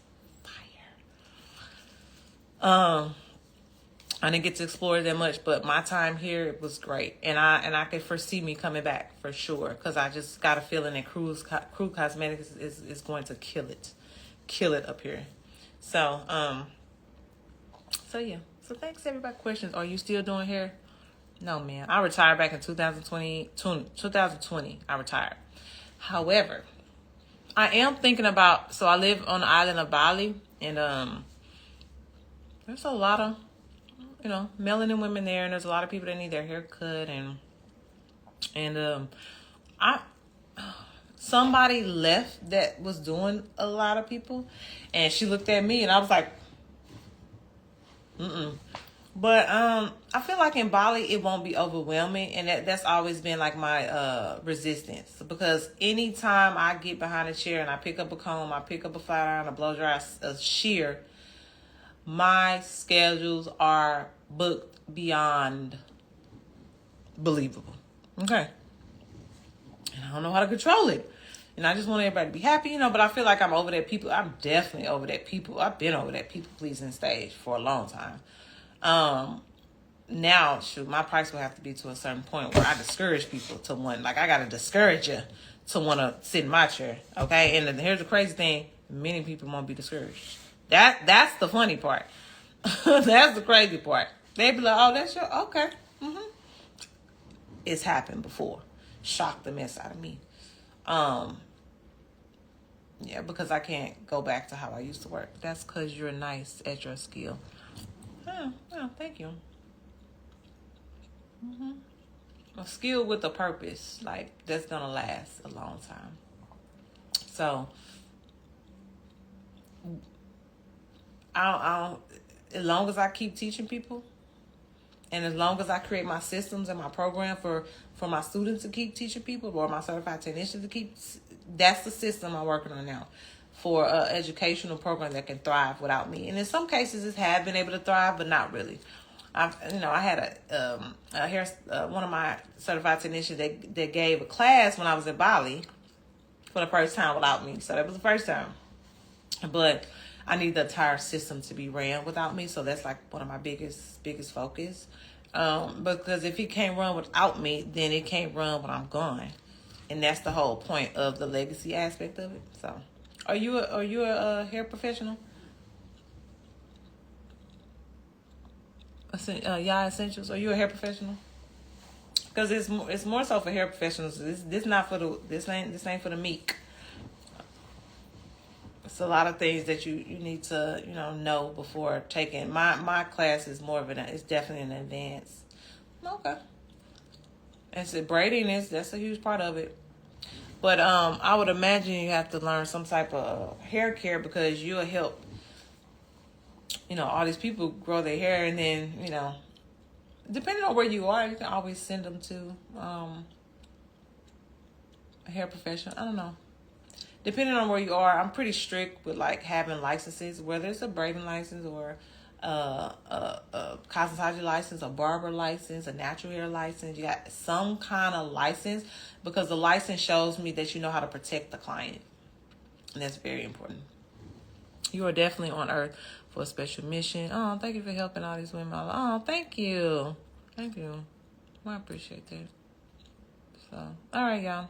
fire. I didn't get to explore that much, but my time here was great, and I could foresee me coming back for sure, because I just got a feeling that Crew Cosmetics is going to kill it up here. So yeah. So thanks everybody. Questions? Are you still doing hair? No, man. I retired back in 2020. I retired. However, I am thinking about. So I live on the island of Bali, and there's a lot of melanin women there, and there's a lot of people that need their hair cut, and somebody left that was doing a lot of people, and she looked at me, and I was like, But I feel like in Bali it won't be overwhelming, and that's always been like my resistance, because anytime I get behind a chair and I pick up a comb, I pick up a flat iron, a blow dry, a shear, my schedules are booked beyond believable. Okay. And I don't know how to control it. And I just want everybody to be happy, you know, but I feel like I'm over that people. I'm definitely over that people. I've been over that people pleasing stage for a long time. Now, shoot, my price will have to be to a certain point where I discourage people to want, like, I got to discourage you to want to sit in my chair. Okay. And here's the crazy thing. Many people won't be discouraged. That's the funny part. That's the crazy part. They be like, oh, that's your, okay. Mm-hmm. It's happened before. Shocked the mess out of me. Yeah, because I can't go back to how I used to work. That's because you're nice at your skill. Oh, thank you. Mm-hmm. A skill with a purpose, like, that's gonna last a long time. So, as long as I keep teaching people, and as long as I create my systems and my program for my students to keep teaching people, or my certified technicians to keep, that's the system I'm working on now for an educational program that can thrive without me. And in some cases, it has been able to thrive, but not really. I had one of my certified technicians that gave a class when I was in Bali for the first time without me. So that was the first time. But I need the entire system to be ran without me. So that's like one of my biggest focus. Because if it can't run without me, then it can't run when I'm gone. And that's the whole point of the legacy aspect of it. So are you a hair professional? Yeah, Essentials. Are you a hair professional? Because it's more so for hair professionals. This ain't for the meek. It's a lot of things that you need to know before taking. My class is more of it's definitely an advance. Okay. And so braiding that's a huge part of it. But I would imagine you have to learn some type of hair care, because you'll help all these people grow their hair, and then depending on where you are, you can always send them to a hair professional. I don't know. Depending on where you are, I'm pretty strict with like having licenses, whether it's a braiding license or a cosmetology license, a barber license, a natural hair license. You got some kind of license, because the license shows me that you know how to protect the client, and that's very important. You are definitely on earth for a special mission. Oh, thank you for helping all these women. Oh, thank you. Thank you. I appreciate that. So, all right, y'all.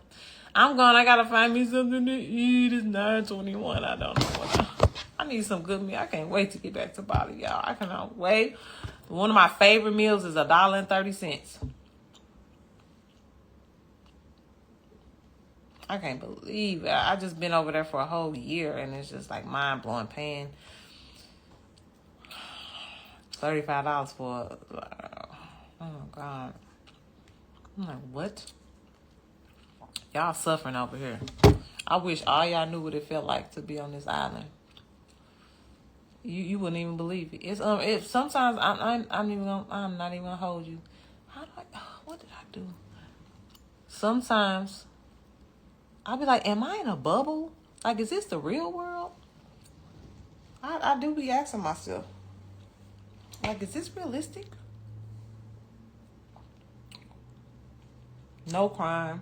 I'm going. I got to find me something to eat. It's 9:21. I don't know what I need some good meal. I can't wait to get back to Bali, y'all. I cannot wait. One of my favorite meals is $1.30. I can't believe it. I just been over there for a whole year, and it's just like mind-blowing paying $35 for, oh my God. I'm like, what? Y'all suffering over here. I wish all y'all knew what it felt like to be on this island. You wouldn't even believe it. It's sometimes I'm not even gonna hold you. What did I do? Sometimes I'll be like, am I in a bubble? Like, is this the real world? I do be asking myself, like, is this realistic? No crime.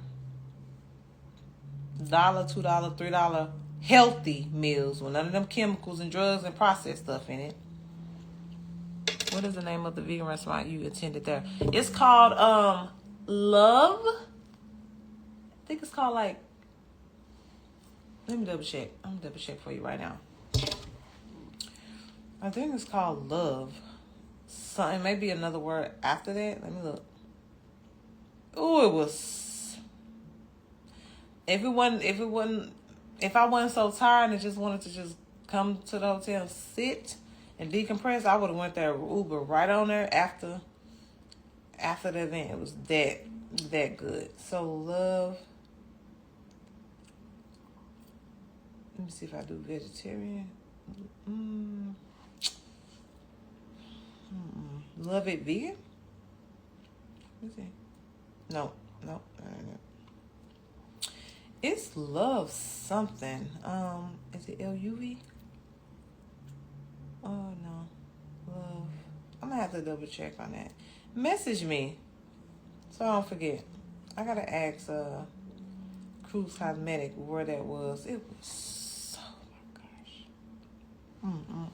$1, $2, $3 healthy meals with none of them chemicals and drugs and processed stuff in it. What is the name of the vegan restaurant you attended there? It's called Love. I think it's called like. Let me double check. I'm gonna double check for you right now. I think it's called Love. So it may be another word after that. Let me look. Oh, it was. If I wasn't so tired and just wanted to just come to the hotel and sit and decompress, I would have went there Uber right on there after the event. It was that good. So Love. Let me see if I do vegetarian. Love It Vegan? Let's see. No. It's Love something. Is it LUV? Oh no. Love. I'm gonna have to double check on that. Message me so I don't forget. I gotta ask Cruise Cosmetic where that was. It was, oh my gosh.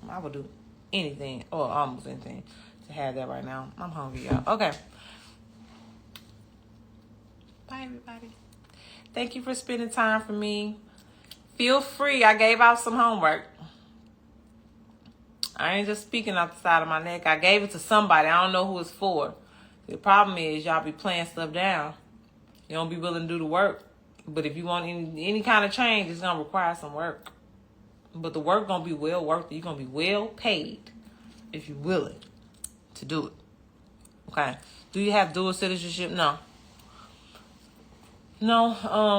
I would do anything or almost anything to have that right now. I'm hungry, y'all. Okay. Bye, everybody. Thank you for spending time for me. Feel free. I gave out some homework. I ain't just speaking off the side of my neck. I gave it to somebody. I don't know who it's for. The problem is y'all be playing stuff down. You don't be willing to do the work. But if you want any kind of change, it's going to require some work. But the work going to be well worth it. You're going to be well paid if you're willing to do it. Okay. Do you have dual citizenship? No. No.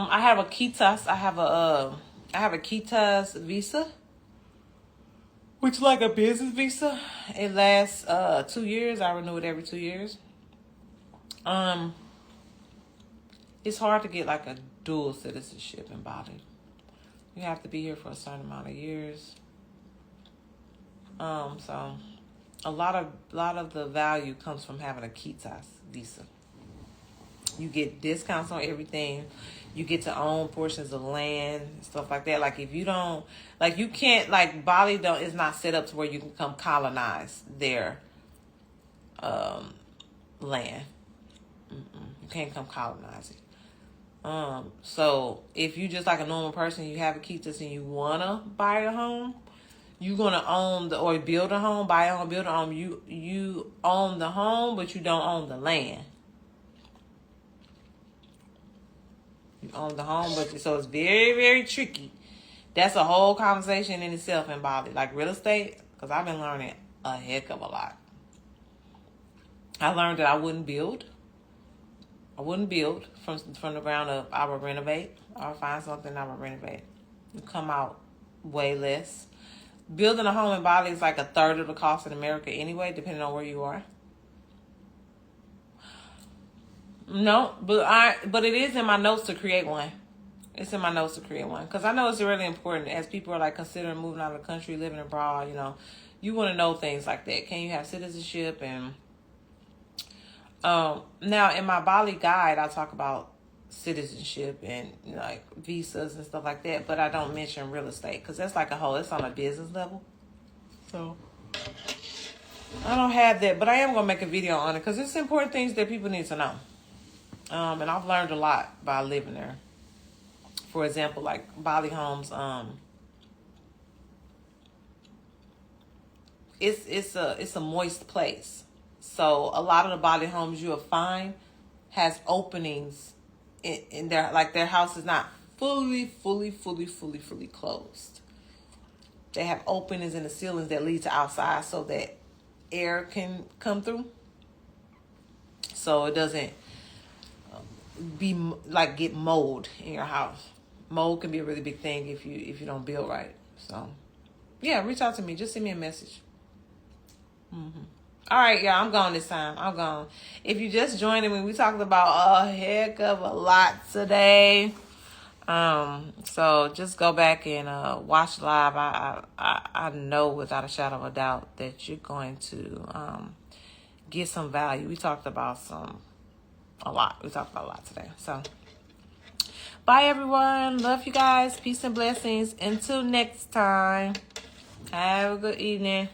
I have a KETAS. I have a KETAS visa, which is like a business visa. It lasts 2 years. I renew it every 2 years. It's hard to get like a dual citizenship in Bali. You have to be here for a certain amount of years. So a lot of the value comes from having a KETAS visa. You get discounts on everything. You get to own portions of land, stuff like that. Like if you don't, like you can't, like Bali is not set up to where you can come colonize their land. You can't come colonize it. So if you just like a normal person, you have a KETAS and you wanna buy a home, you're gonna own or build a home, buy a home, build a home. You own the home, but you don't own the land. You own the home, so it's very, very tricky. That's a whole conversation in itself in Bali, like real estate, because I've been learning a heck of a lot. I learned that I wouldn't build from the ground up. I would renovate. I would find something, I would renovate. It come out way less. Building a home in Bali is like a third of the cost in America anyway, depending on where you are. No, but it is in my notes to create one. It's in my notes to create one because I know it's really important as people are like considering moving out of the country, living abroad. You know, you want to know things like that. Can you have citizenship? And now in my Bali guide, I talk about citizenship and like visas and stuff like that, but I don't mention real estate because that's like it's on a business level. So I don't have that, but I am gonna make a video on it because it's important things that people need to know. And I've learned a lot by living there. For example, like Bali homes, it's a moist place. So a lot of the Bali homes you'll find has openings in their, like their house is not fully closed. They have openings in the ceilings that lead to outside so that air can come through. So it doesn't be like get mold in your house. Mold can be a really big thing if you don't build right. So yeah, reach out to me. Just send me a message. All right, y'all. I'm gone this time. I'm gone. If you just joining me, we talked about a heck of a lot today. So just go back and watch live. I know without a shadow of a doubt that you're going to get some value. We talked about a lot. We talked about a lot today. So bye, everyone. Love you guys. Peace and blessings. Until next time. Have a good evening.